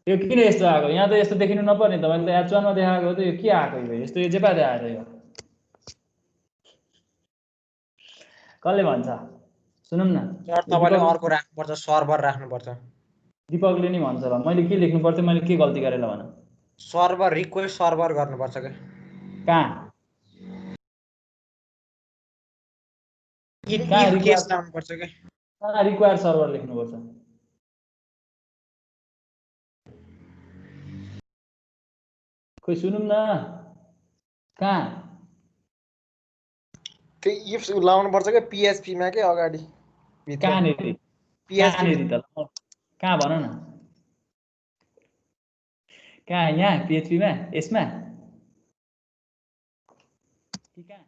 Speaker 1: यो किन यस्तो आएको? यहाँ त यस्तो देखिनु नपर्ने त। मैले त H1 मा देखाएको हो त। यो के आएको यो? यस्तो यो जेपा देखाएर यो कसले भन्छ? सुनौँ न।
Speaker 2: तपाईँले अर्को राख्नुपर्छ, सर्भर राख्नुपर्छ।
Speaker 1: दिपकले नि भन्छ ल। मैले के लेख्नु पर्थ्यो? मैले के गल्ती गरेँ ल भन?
Speaker 2: सर्भर रिक्वेस्ट सर्भर गर्नुपर्छ के?
Speaker 1: कहाँ
Speaker 2: केस लाउनुपर्छ के?
Speaker 1: कहाँ रिक्वायर सर्भर लेख्नुपर्छ? खोइ सुनौँ न, कहाँ?
Speaker 2: त्यो इफ लाउनुपर्छ के? पिएचपी मा के अगाडि
Speaker 1: कहाँनिर?
Speaker 2: PHP
Speaker 1: कहाँनिर त कहाँ भन न कहाँ यहाँ PHP मा यसमा कि कहाँ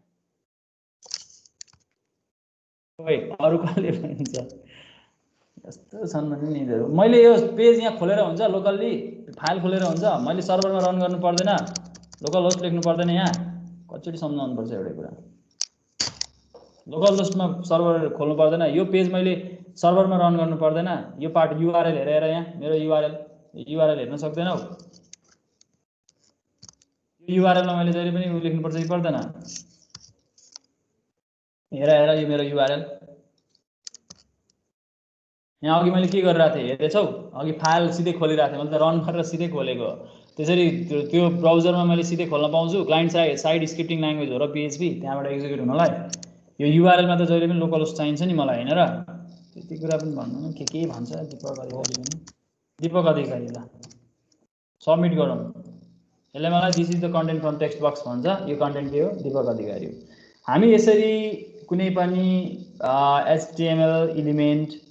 Speaker 1: खोइ अरु कसले भन्छ यस्तो छन् नि यिनीहरू मैले यो पेज यहाँ खोलेर हुन्छ लोकल्ली फाइल खोलेर हुन्छ मैले सर्भरमा रन गर्नु पर्दैन लोकल होस्ट लेख्नु पर्दैन यहाँ कचोटी सम्झाउनु पर्छ एउटा कुरा लोकल होस्टमा सर्भर खोल्नु पर्दैन यो पेज मैले सर्भरमा रन गर्नु पर्दैन यो पार्ट युआरएल हेरेर यहाँ मेरो युआरएल हेर्न सक्दैनौ यो युआरएल मा मैले जहिले पनि लेख्नु पर्छ कि पर्दैन हेर यो मेरो युआरएल यहाँ अघि मैले के गरिरहेको थिएँ हेर्दैछौ अघि फाइल सिधै खोलिरहेको थिएँ मैले त रन गरेर सिधै खोलेको त्यसरी त्यो ब्राउजरमा मैले सिधै खोल्न पाउँछु क्लाइन्ट साइड स्क्रिप्टिङ ल्याङ्ग्वेज हो र PHP त्यहाँबाट एक्जिक्युट हुनलाई यो युआरएलमा त जहिले पनि लोकल होस्ट चाहिन्छ नि मलाई हैन र त्यति कुरा पनि भन्नु के भन्छ दीपक अधिकारी ल सबमिट गरौँ यसले मलाई this is the content from text box भन्छ यो कन्टेन्ट के हो दीपक अधिकारी हो हामी यसरी कुनै पनि HTML एलिमेन्ट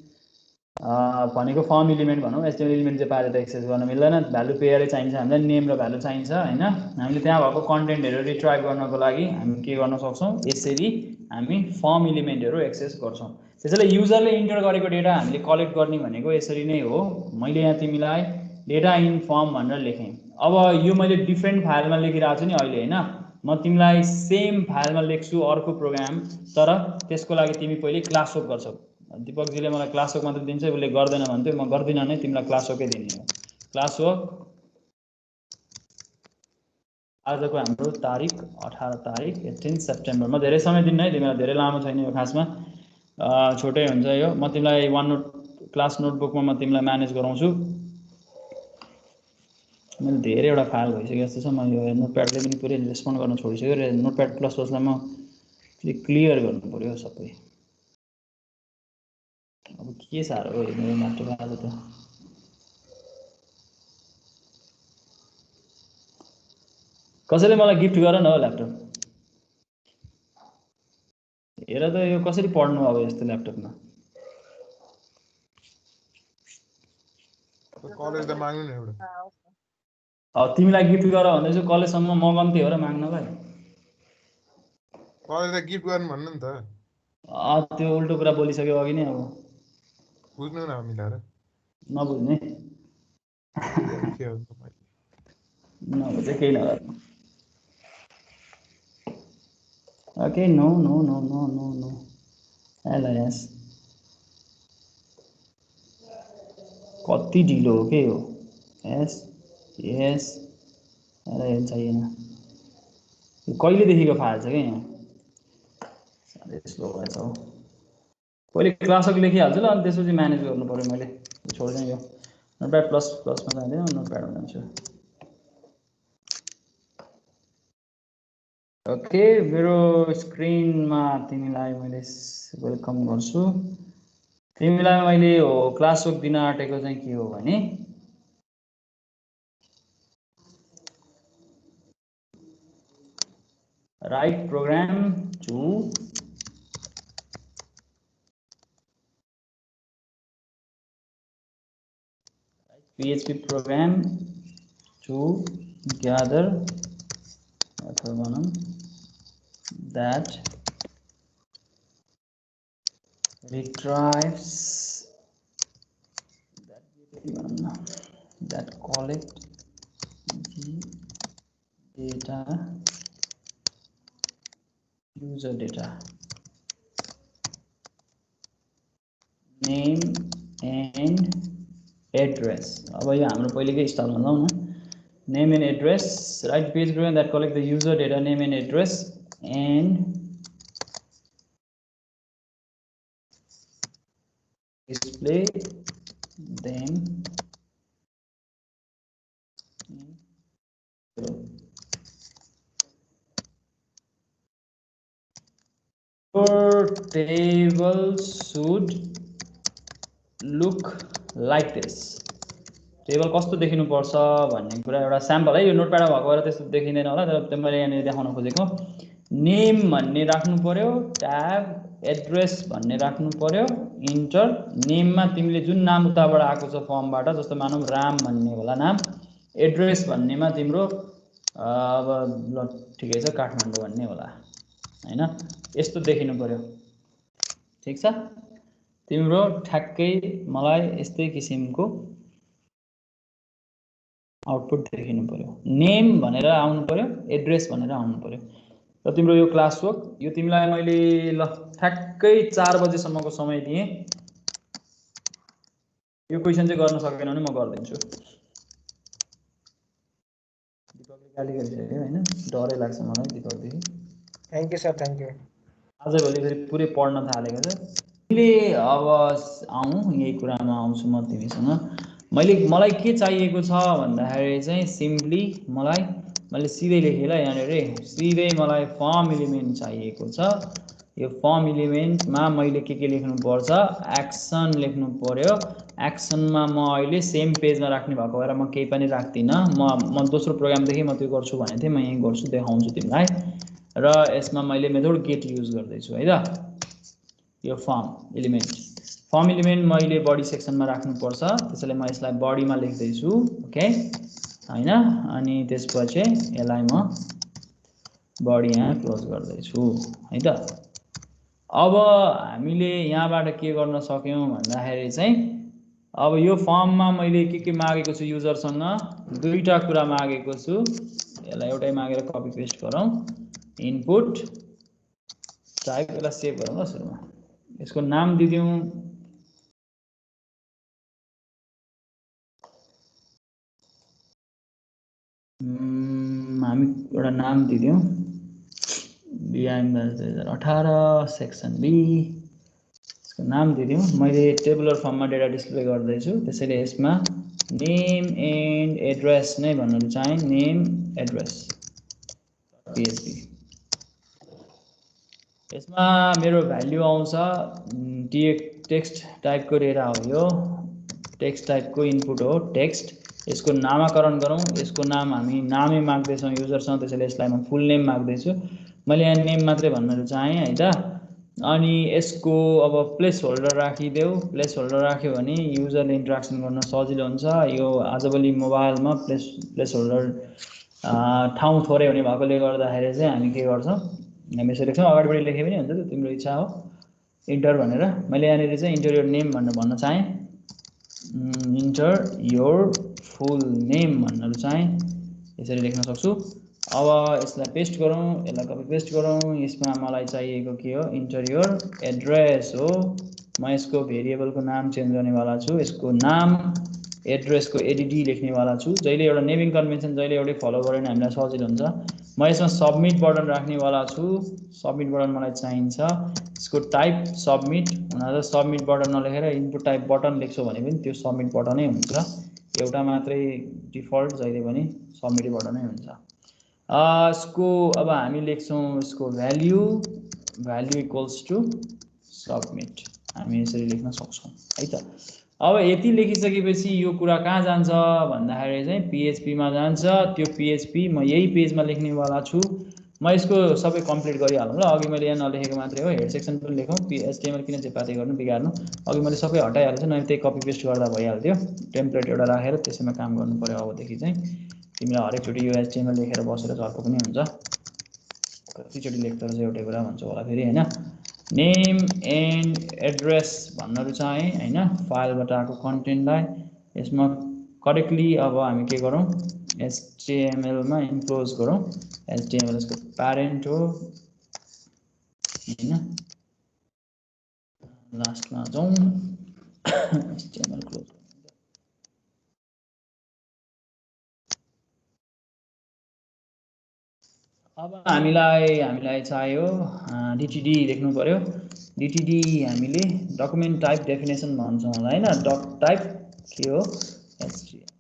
Speaker 1: भनेको फर्म एलिमेन्ट भनौँ HTML एलिमेन्ट चाहिँ पारेर एक्सेस गर्न मिल्दैन भ्यालु पेयरै चाहिन्छ हामीलाई नेम र भ्यालु चाहिन्छ हैन हामीले त्यहाँ भएको कन्टेन्टहरु रिट्राइभ गर्नको लागि हामी के गर्न सक्छौं यसरी हामी फर्म एलिमेन्टहरु एक्सेस गर्छौं त्यसैले युजरले इन्टर गरेको डेटा हामीले कलेक्ट गर्ने भनेको यसरी नै हो मैले यहाँ तिमीलाई डेटा इन फर्म भनेर लेखेँ अब यो मैले डिफरेन्ट फाइलमा लेखिरहेको छु नि अहिले हैन म तिमीलाई सेम फाइलमा लेख्छु अर्को प्रोग्राम तर त्यसको लागि तिमी पहिले क्लास वर्क गर्छौ दीपक जीले मलाई क्लास वर्क मात्र दिन्छ उसले गर्दैन भन्थ्यो म गर्दिन नै तिमीलाई क्लास वर्कै दिने हो क्लास वर्क आजको हाम्रो तारिख 18 तारिख 18 सेप्टेम्बर म धेरै समय दिन्न है तिमीलाई धेरै लामो छैन यो खासमा छोटै हुन्छ यो म तिमीलाई वान नोट क्लास नोटबुकमा म तिमीलाई म्यानेज गराउँछु मैले धेरैवटा फाइल भइसक्यो जस्तो छ म यो नोटप्याडले पनि पुरै रेस्पोन्ड गर्न छोडिसक्यो र नोटप्याड प्लस प्लसलाई म क्लियर गर्नु पर्यो सबै अब के साह्रो हो मेरो ल्यापटप आज त कसैले मलाई गिफ्ट गर न हो ल्यापटप हेर त यो कसरी पढ्नु अब यस्तो ल्यापटपमा
Speaker 5: कलेज त माग्नु नि एउटा
Speaker 1: तिमीलाई गिफ्ट गर भन्दैछु कलेजसम्म मगन्ती हो र माग्नलाई
Speaker 5: कलेज त गिफ्ट गर्नु भन्नु नि त
Speaker 1: त्यो उल्टो कुरा बोलिसक्यो अघि नै अब
Speaker 5: बुझ्नु न मिलाएर
Speaker 1: नबुझ्ने नबुझे केही नगर्नु okay no no no no no no else कति ढिलो हो के हो एस यस एलएस चाहिएन यो कहिलेदेखिको फाइल छ के यहाँ साह्रै स्लो भएछ हो पहिले क्लासक लेखिहाल्छु ल अनि त्यसपछि म्यानेज गर्नु पर्यो मैले छोड्दैन यो नोटप्याड प्लस प्लसमा जाँदैन नोटप्याडमा जान्छु ओके मेरो स्क्रिनमा तिमीलाई मैले वेलकम गर्छु तिमीलाई मैले हो क्लास वर्क दिन आँटेको चाहिँ के हो भने write program to PHP program to gather that retrieves that collect the data user data name and address अब यो हाम्रो पहिलेकै स्टाइलमा जाउँ न name and address write page program that collect the user data name and address and display them your table should look like this table कस्तो देखिनु पर्छ भन्ने कुरा एउटा स्याम्पल है यो नोटप्याडमा भएको भएर त्यस्तो देखिँदैन होला तर मैले यहाँ देखाउन खोजेको नेम भन्ने राख्नु पर्यो ट्याब एड्रेस भन्ने राख्नु पर्यो इन्टर नेममा तिमीले जुन नाम उताबाट आएको छ फर्मबाट जस्तो मानौँ राम भन्ने होला नाम एड्रेस भन्नेमा तिम्रो अब ल ठिकै छ काठमाडौँ भन्ने होला हैन यस्तो देखिनु पर्यो ठीक छ तिम्रो ठ्याक्कै मलाई यस्तै किसिमको आउटपुट देखिनु पर्यो नेम भनेर आउनु पर्यो एड्रेस भनेर आउनु पर्यो र तिम्रो यो क्लास वर्क यो तिमीलाई मैले ल ठ्याक्कै 4 बजेसम्मको समय दिएँ यो क्वेशन चाहिँ गर्न सकेन भने म गर्दिन्छु दिपकले गाली गरिसक्यो हैन डरै लाग्छ मलाई दिपकदेखि
Speaker 2: thank you sir thank you
Speaker 1: आजभोलि फेरि पुरै पढ्न थालेको छ तिमीले अब आउँ यही कुरामा आउँछु म तिमीसँग मलाई के चाहिएको छ भन्दाखेरि चाहिँ सिम्पली मैले सिधै लेखेँ ल यहाँनिर सिधै मलाई फर्म एलिमेन्ट चाहिएको छ यो फर्म एलिमेन्टमा मैले के लेख्नु पर्छ एक्सन लेख्नु पर्यो एक्सनमा म अहिले सेम पेजमा राख्ने भएको भएर म केही पनि राख्दिन म दोस्रो प्रोग्रामदेखि म त्यो गर्छु भनेको थिएँ म यही गर्छु देखाउँछु तिमीलाई र यसमा मैले मेथड गेट युज गर्दैछु है त यो फर्म एलिमेन्ट मैले बडी सेक्सनमा राख्नुपर्छ त्यसैले म यसलाई बडीमा लेख्दैछु ओके हैन अनि त्यसपछि यसलाई म बडी यहाँ क्लोज गर्दैछु है त अब हामीले यहाँबाट के गर्न सक्यौं भन्दाखेरि चाहिँ अब यो फर्ममा मैले के मागेको छु युजरसँग दुईटा कुरा मागेको छु यसलाई एउटै मागेर कपी पेस्ट गरौँ इनपुट टाइप यसलाई सेभ गरौँ ल सुरुमा यसको नाम दिदियौं हामी एउटा नाम दिदियौं बिआइएम 2018 सेक्सन बी यसको नाम दिदियौं मैले टेबुलर फर्ममा डेटा डिस्प्ले गर्दैछु त्यसैले यसमा नेम एन्ड एड्रेस नै भन्न चाहे नेम एड्रेस php यसमा मेरो भ्याल्यु आउँछ टेक्स्ट टाइपको डेटा हो यो टेक्स्ट टाइपको इनपुट हो टेक्स्ट यसको नामकरण गरौँ यसको नाम हामी नामै माग्दैछौँ युजरसँग त्यसैले यसलाई म फुल नेम माग्दैछु मैले यहाँ नेम मात्रै भन्न चाहे है त अनि यसको अब प्लेस होल्डर राखिदेऊ प्लेस होल्डर राख्यो भने युजरले इन्टरेक्सन गर्न सजिलो हुन्छ यो आजभोलि मोबाइलमा प्लेस होल्डर ठाउँ थोरै हुने भएकोले गर्दाखेरि चाहिँ हामी के गर्छौं हामी यसरी लेख्छौं अगाडिबाट लेखे पनि हुन्छ त्यो तिम्रो इच्छा हो इन्टर भनेर मैले यहाँनिर चाहिँ इन्टर योर नेम भनेर भन्न चाहे इन्टर योर फुल नेम भन्न चाहे यसरी लेख्न सक्छु अब यसलाई पेस्ट गरौँ यसलाई कपी पेस्ट गरौँ यसमा मलाई चाहिएको के हो इन्टर योर एड्रेस हो म यसको भेरिएबलको नाम चेन्ज गर्नेवाला छु यसको नाम एड्रेसको एडीडी लेख्नेवाला छु जहिले एउटा नेमिङ कन्भेन्सन जहिले एउटै फलो गरे भने हामीलाई सजिलो हुन्छ म यसमा सबमिट बटन राख्नेवाला छु सबमिट बटन मलाई चाहिन्छ यसको टाइप सबमिट हुन त सबमिट बटन नलेखेर इनपुट टाइप बटन लेख्छौ भने पनि त्यो सबमिट बटनै हुन्छ एउटा मात्रै डिफल्ट जहिले पनि सबमिट बटनै हुन्छ यसको अब हामी लेख्छौं यसको भ्याल्यु इक्वल्स टु सबमिट हामी यसरी लेख्न सक्छौं है त अब यति लेखिसकेपछि यो कुरा कहाँ जान्छ भन्दाखेरि चाहिँ पीएचपी मा जान्छ त्यो पीएचपी म यही पेजमा लेख्नेवाला छु म यसको सबै कम्प्लिट गरिहालौँ ल अघि मैले यहाँ नलेखेको मात्रै हो हेड सेक्सन पनि लेखौँ एचटीएमएल किन चेपाते गर्नु बिगार्नु अघि मैले सबै हटाइहाल्छु नभए त्यही कपी पेस्ट गर्दा भइहाल्थ्यो टेम्प्लेट एउटा राखेर त्यसैमा काम गर्नु पर्यो अबदेखि चाहिँ तिमीलाई हरेकचोटि यो एचटीएमएल लेखेर बसेर झर्को पनि हुन्छ कतिचोटि लेख्दा चाहिँ एउटै कुरा भन्छ होला फेरि हैन नेम एन्ड एड्रेस भन्न चाहे हैन फाइलबाट आएको कन्टेन्टलाई यसमा करेक्टली अब हामी के गरौँ एचटीएमएल मा इन्क्लोज गरौँ एचटीएमएल यसको प्यारेन्ट हो हैन लास्टमा जाउँ एचटीएमएल क्लोज अब हामीलाई चाहियो डीटीडी लेख्नु पर्यो डीटीडी हामीले डकुमेन्ट टाइप डेफिनेसन भन्छौँ होला हैन डक टाइप के हो एचटीएमएल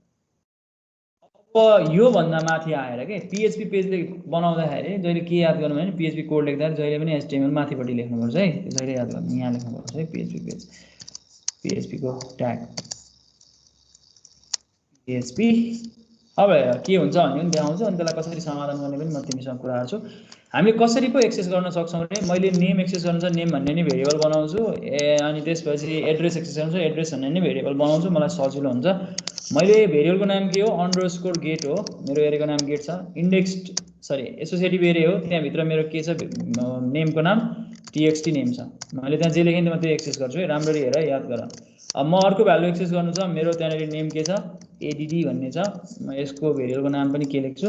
Speaker 1: अब यो भन्दा माथि आएर के पीएचपी पेजले बनाउँदाखेरि जहिले के याद गर्नु भने पीएचपी कोड लेख्दा जहिले पनि एचटीएमएल माथिपट्टि लेख्नुपर्छ है त्यसैले याद गर्नु यहाँ लेख्नुपर्छ है पीएचपी पेज पीएचपी को ट्याग पीएचपी अब हेर के हुन्छ भन्ने पनि देखाउँछु अनि त्यसलाई कसरी समाधान गर्ने पनि म तिमीसँग कुराहरू छु। हामीले कसरी पो एक्सेस गर्न सक्छौँ भने मैले नेम एक्सेस गर्नु छ, नेम भन्ने नै भेरिएबल बनाउँछु। अनि त्यसपछि एड्रेस एक्सेस गर्नु छ, एड्रेस भन्ने नै भेरिएबल बनाउँछु, मलाई सजिलो हुन्छ। मैले भेरिएबलको नाम के हो, अन्डरस्कोर गेट हो, मेरो एरेको नाम गेट छ। एसोसिएटिभ एरे हो, त्यहाँभित्र मेरो के छ, नेमको नाम txt नेम छ। मैले त्यहाँ जे लेखेँ म त्यो एक्सेस गर्छु है, राम्ररी हेर, याद गर। अब म अर्को भ्यालु एक्सेस गर्नु छ, मेरो त्यहाँनिर नेम के छ, एडिडी भन्ने छ। म यसको भेरिएबलको नाम पनि के लेख्छु,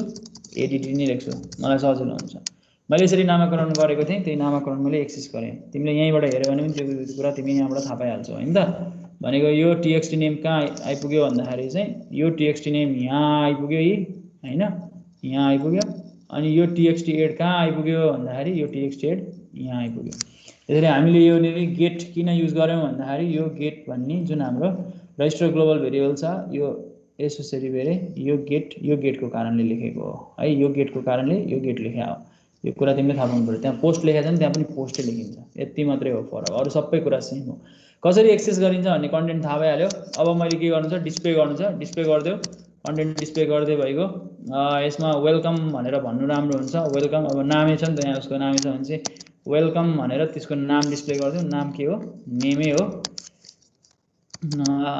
Speaker 1: एडिडी नै लेख्छु, मलाई सजिलो हुन्छ। मैले यसरी नामाकरण गरेको थिएँ, त्यही नामाकरण मैले एक्सेस गरेँ। तिमीले यहीँबाट हेऱ्यो भने पनि त्यो कुरा तिमी यहाँबाट थाहा पाइहाल्छौ हैन त। भनेको यो txt नेम कहाँ आइपुग्यो भन्दाखेरि चाहिँ यो txt नेम यहाँ आइपुग्यो हैन, यहाँ आइपुग्यो। अनि यो txt एड कहाँ आइपुग्यो भन्दाखेरि यो txt एड यहाँ आइपुग्यो। त्यसैले हामीले यो गेट किन युज गर्यौँ भन्दाखेरि यो गेट भन्ने जुन हाम्रो रजिस्टर ग्लोबल भेरिएबल छ, यो एसोसिएटिभ एरे, यो गेटको कारणले लेखेको हो है। यो गेटको कारणले यो गेट लेख्या हो। यो कुरा तिमीले थाहा पाउनु पर्यो। त्यहाँ पोस्ट लेखेको छ नि, त्यहाँ पनि पोस्टै लेखिन्छ, यति मात्रै हो फरक, अरू सबै कुरा सेम हो। कसरी एक्सेस गरिन्छ भन्ने कन्टेन्ट थाहा भइहाल्यो। अब मैले के गर्नु छ, डिस्प्ले गर्नु छ, डिस्प्ले गरिदेऊ, कन्टेन्ट डिस्प्ले गरिदियो भइगयो। यसमा वेलकम भनेर भन्नु राम्रो हुन्छ, वेलकम। अब नामै छ नि त यहाँ, उसको नामै छ भने चाहिँ वेलकम भनेर त्यसको नाम डिस्प्ले गरिदिउँ। नाम के हो, नेमै हो।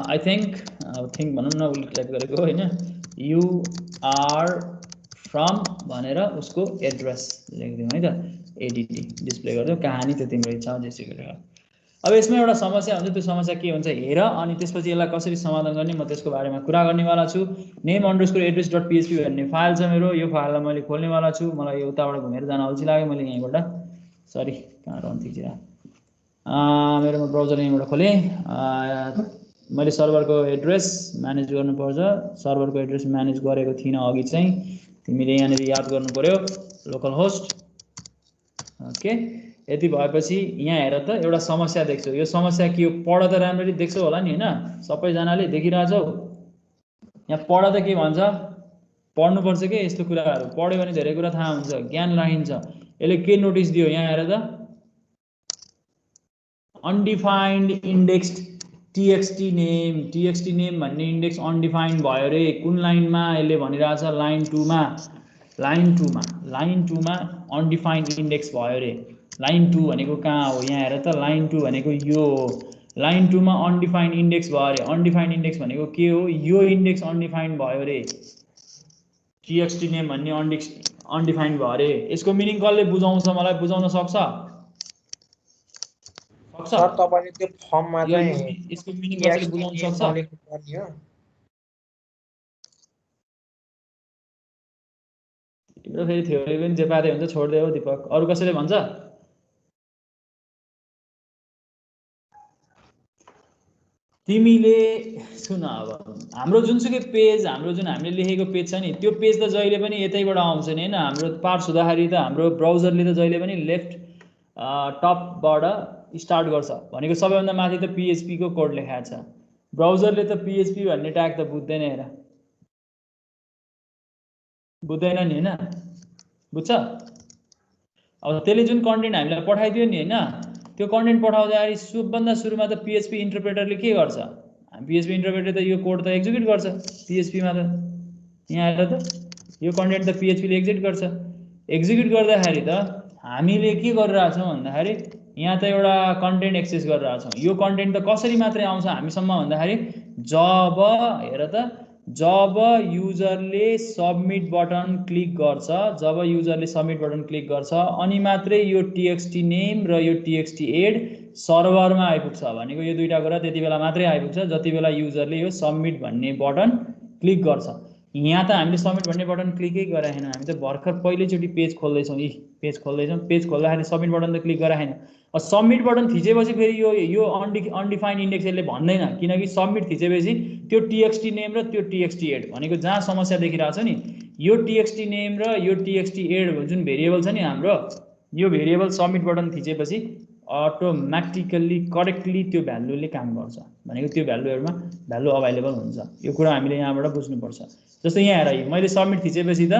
Speaker 1: आई थिङ्क भनौँ न, उसले टाइप गरेको होइन, युआर फ्रम भनेर उसको एड्रेस लेखिदिउँ है त, एडिटी डिस्प्ले गरिदिउँ। कहानी त तिम्रो इच्छा जेसुकै लेख। अब यसमा एउटा समस्या हुन्छ, त्यो समस्या के हुन्छ हेर, अनि त्यसपछि यसलाई कसरी समाधान गर्ने म त्यसको बारेमा कुरा गर्नेवाला छु। Name underscore address dot PHP भन्ने फाइल छ मेरो, यो फाइललाई मैले खोल्नेवाला छु। मलाई यो उताबाट घुमेर जान अल्छी लाग्यो, मैले यहीँबाट सरी कहाँ रहन्थ्यो, मेरोमा ब्राउजर यहीँबाट खोलेँ। मैले सर्भरको एड्रेस म्यानेज गर्नुपर्छ, सर्भरको एड्रेस म्यानेज गरेको थिइनँ अघि चाहिँ, तिमीले यहाँनिर याद गर्नु पर्यो, लोकल होस्ट। ओके, यति भएपछि यहाँ हेर त, एउटा समस्या देख्छौ। यो समस्या के हो, पढ त राम्ररी देख्छौ होला नि होइन, सबैजनाले देखिरहेछौ। यहाँ पढ त के भन्छ, पढ्नुपर्छ के यस्तो कुराहरू, पढ्यो भने धेरै कुरा थाहा हुन्छ, ज्ञान राखिन्छ। यसले के नोटिस दियो, यहाँ हेर त, अनडिफाइन्ड इन्डेक्स्ड txt नेम भन्ने इन्डेक्स अनडिफाइन्ड भयो रे। कुन लाइनमा यसले भनिरहेछ, लाइन 2 मा अनडिफाइन्ड इन्डेक्स भयो रे। लाइन 2 भनेको कहाँ हो, यहाँ हेर त, लाइन 2 भनेको यो हो। लाइन 2 मा अनडिफाइन्ड इन्डेक्स भयो रे। अनडिफाइन्ड इन्डेक्स भनेको के हो, यो इन्डेक्स अनडिफाइन्ड भयो रे, txt नेम भन्ने अनडिफाइन्ड भयो रे। यसको मिनिङ कसले बुझाउँछ, मलाई बुझाउन सक्छ?
Speaker 2: सर तपाईले त्यो फर्ममा चाहिँ
Speaker 1: यसको मिनिङ कसले बुझाउन सक्छ? तिम्रो फेरि थ्योरी पनि जे पाए हुन्छ, छोड्दै हो दिपक। अरू कसैले भन्छ? तिमीले सुन, अब हाम्रो जुनसुकै पेज, हाम्रो जुन हामीले लेखेको पेज छ नि, त्यो पेज त जहिले पनि यतैबाट आउँछ नि होइन। हाम्रो पार्ट्स हुँदाखेरि त हाम्रो ब्राउजरले त जहिले पनि लेफ्ट टपबाट स्टार्ट गर्छ, भनेको सबैभन्दा माथि त PHP को कोड लेखाएको छ। ब्राउजरले त PHP भन्ने ट्याग त बुझ्दैन, हेर बुझ्दैन नि होइन, बुझ्छ? अब त्यसले जुन कन्टेन्ट हामीलाई पठाइदियो नि होइन, त्यो कन्टेन्ट पठाउँदाखेरि सबभन्दा सुरुमा त PHP इन्टरप्रेटरले के गर्छ, PHP इन्टरप्रेटर त यो कोड त एक्जिक्युट गर्छ PHP मा त। यहाँ हेर त, यो कन्टेन्ट त PHP ले एक्जिक्युट गर्छ। एक्जिक्युट गर्दाखेरि त हामीले के गरिरहेछौँ भन्दाखेरि यहाँ त एउटा कन्टेन्ट एक्सेस गरिरहेछौँ। यो कन्टेन्ट त कसरी मात्रै आउँछ हामीसम्म भन्दाखेरि जब हेर त, जब युजरले सबमिट बटन क्लिक गर्छ, जब युजरले सबमिट बटन क्लिक गर्छ अनि मात्रै यो txt नेम र यो txt एड सर्भरमा आइपुग्छ। भनेको यो दुईटा कुरा त्यति बेला मात्रै आइपुग्छ जति बेला युजरले यो सबमिट भन्ने बटन क्लिक गर्छ। यहाँ त हामीले सबमिट भन्ने बटन क्लिकै गरेको छैन, हामी त भर्खर पहिलोचोटि पेज खोल्दैछौँ। पेज खोल्दैछौँ, पेज खोल्दाखेरि सबमिट बटन त क्लिक गरेको छैन। सबमिट बटन थिचेपछि फेरि यो अनडिफाइन्ड इन्डेक्स यसले भन्दैन, किनकि सबमिट थिचेपछि त्यो txt नेम र त्यो txt एड भनेको जहाँ समस्या देखिरहेको छ नि, यो txt नेम र यो txt एड जुन भेरिएबल छ नि हाम्रो, यो भेरिएबल सबमिट बटन थिचेपछि अटोमेटिकल्ली करेक्टली त्यो भ्यालुले काम गर्छ, भनेको त्यो भ्यालुहरूमा भ्यालु अभाइलेबल हुन्छ। यो कुरा हामीले यहाँबाट बुझ्नुपर्छ। जस्तै यहाँ हेर, मैले सबमिट थिचेपछि त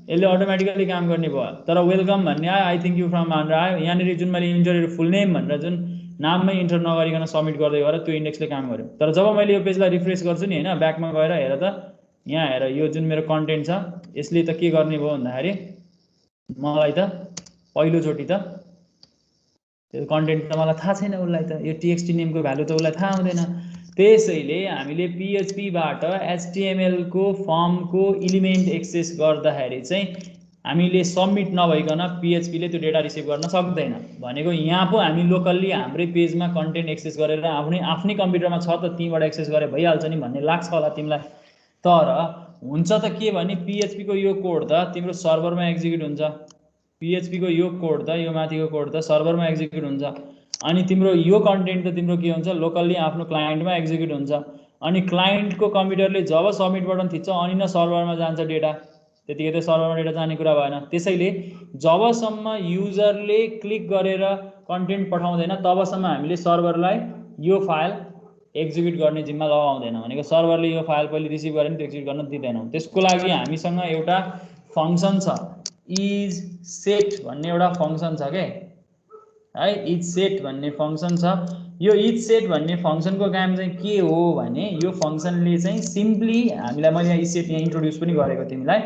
Speaker 1: यसले अटोमेटिकली काम गर्ने भयो। तर वेलकम भन्ने आयो, आई थिङ्क यू फ्रम भनेर आयो। यहाँनिर जुन मैले इन्टर फुल नेम भनेर जुन नाममै इन्टर नगरिकन सबमिट गर्दै गएर त्यो इन्डेक्सले काम गर्यो। तर जब मैले यो पेजलाई रिफ्रेस गर्छु नि होइन, ब्याकमा गएर हेर त, यहाँ हेर यो जुन मेरो कन्टेन्ट छ यसले त के गर्ने भयो भन्दाखेरि मलाई त पहिलोचोटि त त्यो कन्टेन्ट त मलाई थाहा छैन उसलाई त यो टीएक्सटी नेमको भ्यालु त उसलाई थाहा हुँदैन त्यसैले हामीले PHP बाट HTML को फर्मको एलिमेन्ट एक्सेस गर्दाखेरि चाहिँ हामीले सबमिट नभइकन PHP ले त्यो डेटा रिसिभ गर्न सक्दैन भनेको यहाँ पो हामी लोकल्ली हाम्रै पेजमा कन्टेन्ट एक्सेस गरेर आफ्नै कम्प्युटरमा छ त त्यहीबाट एक्सेस गरे भइहाल्छ नि भन्ने लाग्छ होला तिमीलाई तर हुन्छ त के भने PHP को यो कोड त तिम्रो सर्भरमा एक्जिक्युट हुन्छ PHP को यो कोड त यो माथिको कोड त सर्भरमा एक्जिक्युट हुन्छ अनि तिम्रो यो कन्टेन्ट त तिम्रो के हुन्छ लोकल्ली आफ्नो क्लाइन्टमा एक्जिक्युट हुन्छ अनि क्लाइन्टको कम्प्युटरले जब सबमिट बटन थिच्छ अनि न सर्भरमा जान्छ डेटा त्यतिकै त सर्भरमा डेटा जाने कुरा भएन त्यसैले जबसम्म युजरले क्लिक गरेर कन्टेन्ट पठाउँदैन तबसम्म हामीले सर्भरलाई यो फाइल एक्जिक्युट गर्ने जिम्मा लगाउँदैन भनेको सर्भरले यो फाइल पहिले रिसिभ गरेर नि एक्जिक्युट गर्न दिँदैनौँ त्यसको लागि हामीसँग एउटा फङ्सन छ इज सेट भन्ने एउटा फङ्सन छ के है इज सेट भन्ने फङ्सन छ यो इज सेट भन्ने फङ्सनको काम चाहिँ के हो भने यो फङ्सनले चाहिँ सिम्पली हामीलाई मैले यहाँ इज सेट यहाँ इन्ट्रोड्युस पनि गरेको तिमीलाई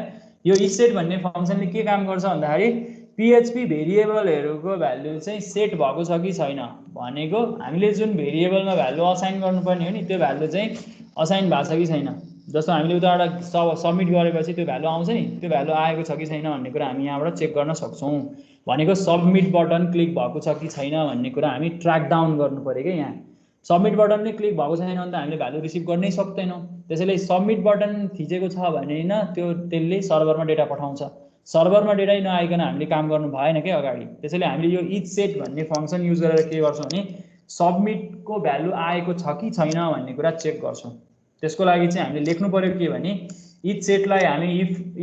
Speaker 1: यो इज सेट भन्ने फङ्सनले के काम गर्छ भन्दाखेरि PHP भेरिएबलहरूको भ्यालु चाहिँ सेट भएको छ कि छैन भनेको हामीले जुन भेरिएबलमा भ्यालु असाइन गर्नुपर्ने हो नि त्यो भ्यालु चाहिँ असाइन भएको छ कि छैन जस्तो हामीले उताबाट सबमिट गरेपछि त्यो भ्यालु आउँछ नि त्यो भ्यालु आएको छ कि छैन भन्ने कुरा हामी यहाँबाट चेक गर्न सक्छौँ भनेको सबमिट बटन क्लिक भएको छ कि छैन भन्ने कुरा हामी ट्र्याक डाउन गर्नु पर्यो क्या यहाँ सबमिट बटन नै क्लिक भएको छैन भने त हामीले भ्यालु रिसिभ गर्नै सक्दैनौँ त्यसैले सबमिट बटन थिचेको छ भने न त्यसले सर्भरमा डेटा पठाउँछ सर्भरमा डेटा नआइकन हामीले काम गर्नु भएन क्या अगाडि त्यसैले हामीले यो इज सेट भन्ने फङ्सन युज गरेर के गर्छौँ भने सबमिटको भ्यालु आएको छ कि छैन भन्ने कुरा चेक गर्छौँ त्यसको लागि चाहिँ हामीले लेख्नु पर्यो के भने इज सेटलाई हामी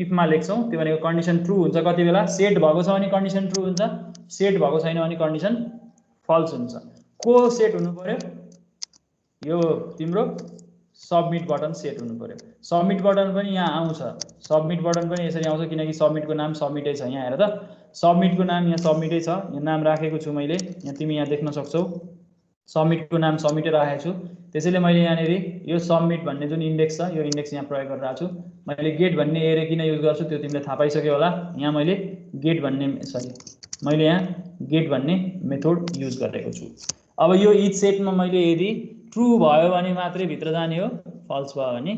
Speaker 1: इफमा लेख्छौँ त्यो भनेको कन्डिसन ट्रु हुन्छ कति बेला सेट भएको छ भने कन्डिसन ट्रु हुन्छ सेट भएको छैन भने कन्डिसन फल्स हुन्छ को सेट हुनु पर्यो यो तिम्रो सबमिट बटन सेट हुनु पर्यो सबमिट बटन पनि यहाँ आउँछ सबमिट बटन पनि यसरी आउँछ किनकि सबमिटको नाम सबमिटै छ यहाँ हेर त सबमिटको नाम यहाँ सबमिटै छ यहाँ नाम राखेको छु मैले यहाँ तिमी यहाँ देख्न सक्छौ सबमिटको नाम सबमिटै राखेको छु त्यसैले मैले यहाँनिर यो सबमिट भन्ने जुन इन्डेक्स छ यो इन्डेक्स यहाँ प्रयोग गरिरहेको छु मैले गेट भन्ने एरे किन युज गर्छु त्यो तिमीले थाहा पाइसक्यो होला यहाँ मैले गेट भन्ने मैले यहाँ गेट भन्ने मेथड युज गरेको छु अब यो इज सेटमा मैले यदि ट्रु भयो भने मात्रै भित्र जाने हो फल्स भयो भने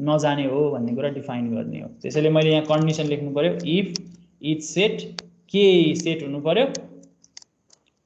Speaker 1: नजाने हो भन्ने कुरा डिफाइन गर्ने हो त्यसैले मैले यहाँ कन्डिसन लेख्नु पर्यो इफ इज सेट के सेट हुनु पर्यो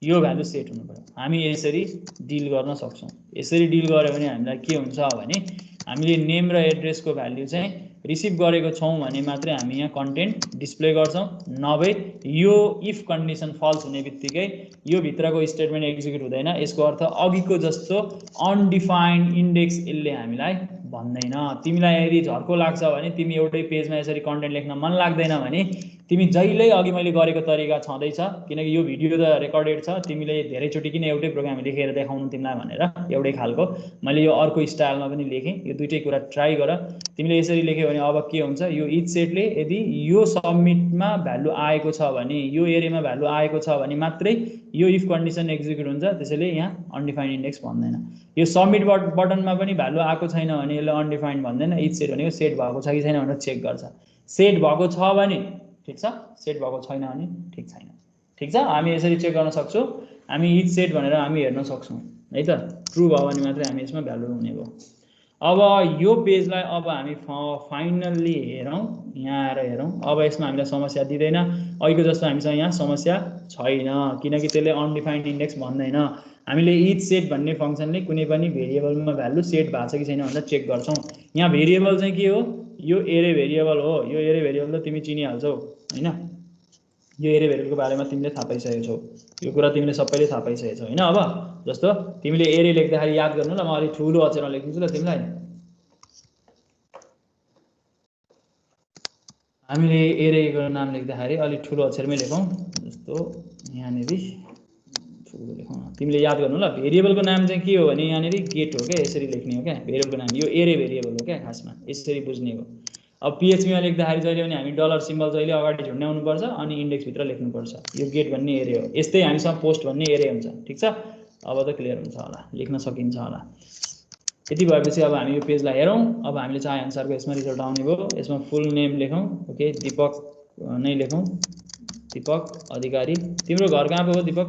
Speaker 1: यो भ्यालु सेट हुनु पर्यो हामी यसरी डिल गर्न सक्छौँ यसरी डिल गर्यो भने हामीलाई के हुन्छ भने हामीले नेम र एड्रेसको भ्यालु चाहिँ रिसिभ गरेको छौँ भने मात्रै हामी यहाँ कन्टेन्ट डिस्प्ले गर्छौँ नभए यो इफ कन्डिसन फल्स हुने बित्तिकै यो भित्रको स्टेटमेन्ट एक्जिक्युट हुँदैन यसको अर्थ अघिको जस्तो अनडिफाइन्ड इन्डेक्स यसले हामीलाई भन्दैन तिमीलाई यदि झर्को लाग्छ भने तिमी एउटै पेजमा यसरी कन्टेन्ट लेख्न मन लाग्दैन भने तिमी जहिल्यै अघि मैले गरेको तरिका छँदैछ किनकि यो भिडियो त रेकर्डेड छ तिमीले धेरैचोटि किन एउटै प्रोग्राम लेखेर देखाउनु तिमीलाई भनेर एउटै खालको मैले यो अर्को स्टाइलमा पनि लेखेँ यो दुईटै कुरा ट्राई गर तिमीले यसरी लेख्यौ भने अब के हुन्छ यो इज सेटले यदि यो सबमिटमा भ्यालु आएको छ भने यो एरियामा भ्यालु आएको छ भने मात्रै यो इफ कन्डिसन एक्जिक्युट हुन्छ त्यसैले यहाँ अनडिफाइन्ड इन्डेक्स भन्दैन यो सबमिट बटनमा पनि भ्यालु आएको छैन भने यसले अनडिफाइन्ड भन्दैन इज सेट भनेको सेट भएको छ कि छैन भनेर चेक गर्छ सेट भएको छ भने ठिक छ सेट भएको छैन भने ठिक छैन ठिक छ हामी यसरी चेक गर्न सक्छौँ हामी इज सेट भनेर हामी हेर्न सक्छौँ है त ट्रु भयो भने मात्रै हामी यसमा भ्यालु हुने भयो अब यो पेजलाई अब हामी फाइनल्ली हेरौँ यहाँ आएर हेरौँ अब यसमा हामीलाई समस्या दिँदैन अहिलेको जस्तो हामीसँग यहाँ समस्या छैन किनकि त्यसले अनडिफाइन्ड इन्डेक्स भन्दैन हामीले इज सेट भन्ने फङ्सनले कुनै पनि भेरिएबलमा भ्यालु सेट भएको छ कि छैन भनेर चेक गर्छौँ यहाँ भेरिएबल चाहिँ के हो यो एरे भेरिएबल हो यो एरे भेरिएबल त तिमी चिनिहाल्छौ होइन यो एरे भेरिएबलको बारेमा तिमीले थाहा पाइसकेको छौ यो कुरा तिमीले सबैले थाहा पाइसकेको छौ होइन अब जस्तो तिमीले एरे लेख्दाखेरि याद गर्नु ल म अलिक ठुलो अक्षरमा लेखिदिन्छु ल तिमीलाई हामीले एरेको नाम लेख्दाखेरि अलिक ठुलो अक्षरमै लेखौँ जस्तो यहाँनिर ठुलो लेखौँ तिमीले याद गर्नु ल भेरिएबलको नाम चाहिँ के हो भने यहाँनिर गेट हो क्या यसरी लेख्ने हो क्या भेरिएबलको नाम यो एरे भेरिएबल हो क्या खासमा यसरी बुझ्ने हो अब PHPमा लेख्दाखेरि जहिले पनि हामी डलर सिम्बल जहिले अगाडि झुन्ड्याउनुपर्छ अनि इन्डेक्सभित्र लेख्नुपर्छ यो गेट भन्ने एरे हो यस्तै हामीसँग पोस्ट भन्ने एरे हुन्छ ठिक छ अब त क्लियर हुन्छ होला लेख्न सकिन्छ होला यति भएपछि अब हामी यो पेजलाई हेरौँ। अब हामीले चाहे अनुसारको यसमा रिजल्ट आउने भयो। यसमा फुल नेम लेखौँ। ओके, दीपक नै लेखौँ, दीपक अधिकारी। तिम्रो घर कहाँ पो हो दीपक?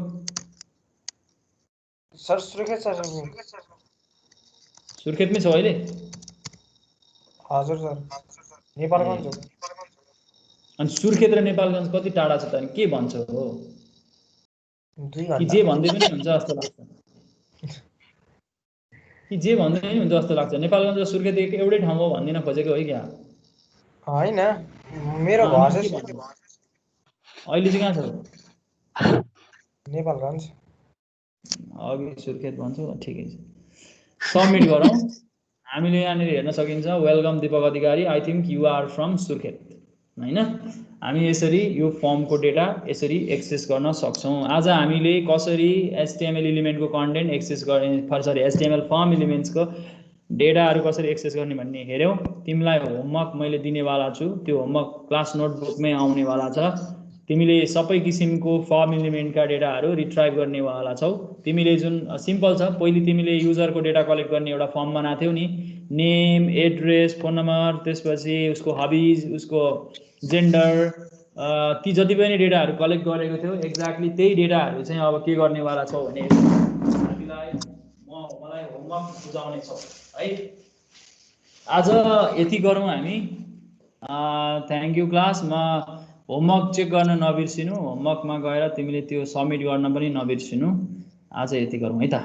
Speaker 2: Sir Surkhet sir.
Speaker 1: सुर्खेतमै छौ अहिले?
Speaker 2: हजुर सर, नेपालगञ्ज हो।
Speaker 1: अनि सुर्खेत र नेपालगञ्ज कति टाढा छ त? अनि के भन्छ हो?
Speaker 2: 2
Speaker 1: कि
Speaker 2: घण्टा
Speaker 1: जे भन्दै पनि हुन्छ जस्तो लाग्छ, कि जे भन्दै पनि हुन्छ जस्तो लाग्छ। नेपालगञ्ज र सुर्खेत एउटै ठाउँ हो भन्दिन खोजेको हो क्या?
Speaker 2: होइन, मेरो घर चाहिँ
Speaker 1: अहिले चाहिँ कहाँ छ?
Speaker 2: नेपालगञ्ज।
Speaker 1: अघि सुर्खेत भन्छौ, ठिकै छ। सबमिट गरौँ। हामीले यहाँनिर हेर्न सकिन्छ, welcome Deepak Adhikari, I think you are from Surkhet, होइन? हामी यसरी यो फर्मको डेटा यसरी एक्सेस गर्न सक्छौँ। आज हामीले कसरी एचटीएमएल एलिमेन्टको कन्टेन्ट एक्सेस गर्ने, सरी एचटीएमएल फर्म एलिमेन्ट्सको डेटाहरू कसरी एक्सेस गर्ने भन्ने हेऱ्यौँ। तिमीलाई होमवर्क मैले दिनेवाला छु, त्यो होमवर्क क्लास नोटबुकमै आउनेवाला छ। तिमीले सबै किसिमको फर्म एलिमेन्टका डेटाहरू रिट्राइभ गर्नेवाला छौ। तिमीले जुन सिम्पल छ, पहिले तिमीले युजरको डेटा कलेक्ट गर्ने एउटा फर्म बनाएको थियौ नि, नेम, एड्रेस, फोन नम्बर, त्यसपछि उसको हबिज, उसको जेन्डर, ती जति पनि डेटाहरू कलेक्ट गरेको थियो, एक्ज्याक्टली त्यही डेटाहरू चाहिँ अब के गर्नेवाला छौ भने मलाई होमवर्क बुझाउने छौ है। आज यति गरौँ हामी। Thank you class. म होमवर्क चेक गर्न नबिर्सिनु, होमवर्कमा गएर तिमीले त्यो सबमिट गर्न पनि नबिर्सिनु। आज यति गरौँ है त।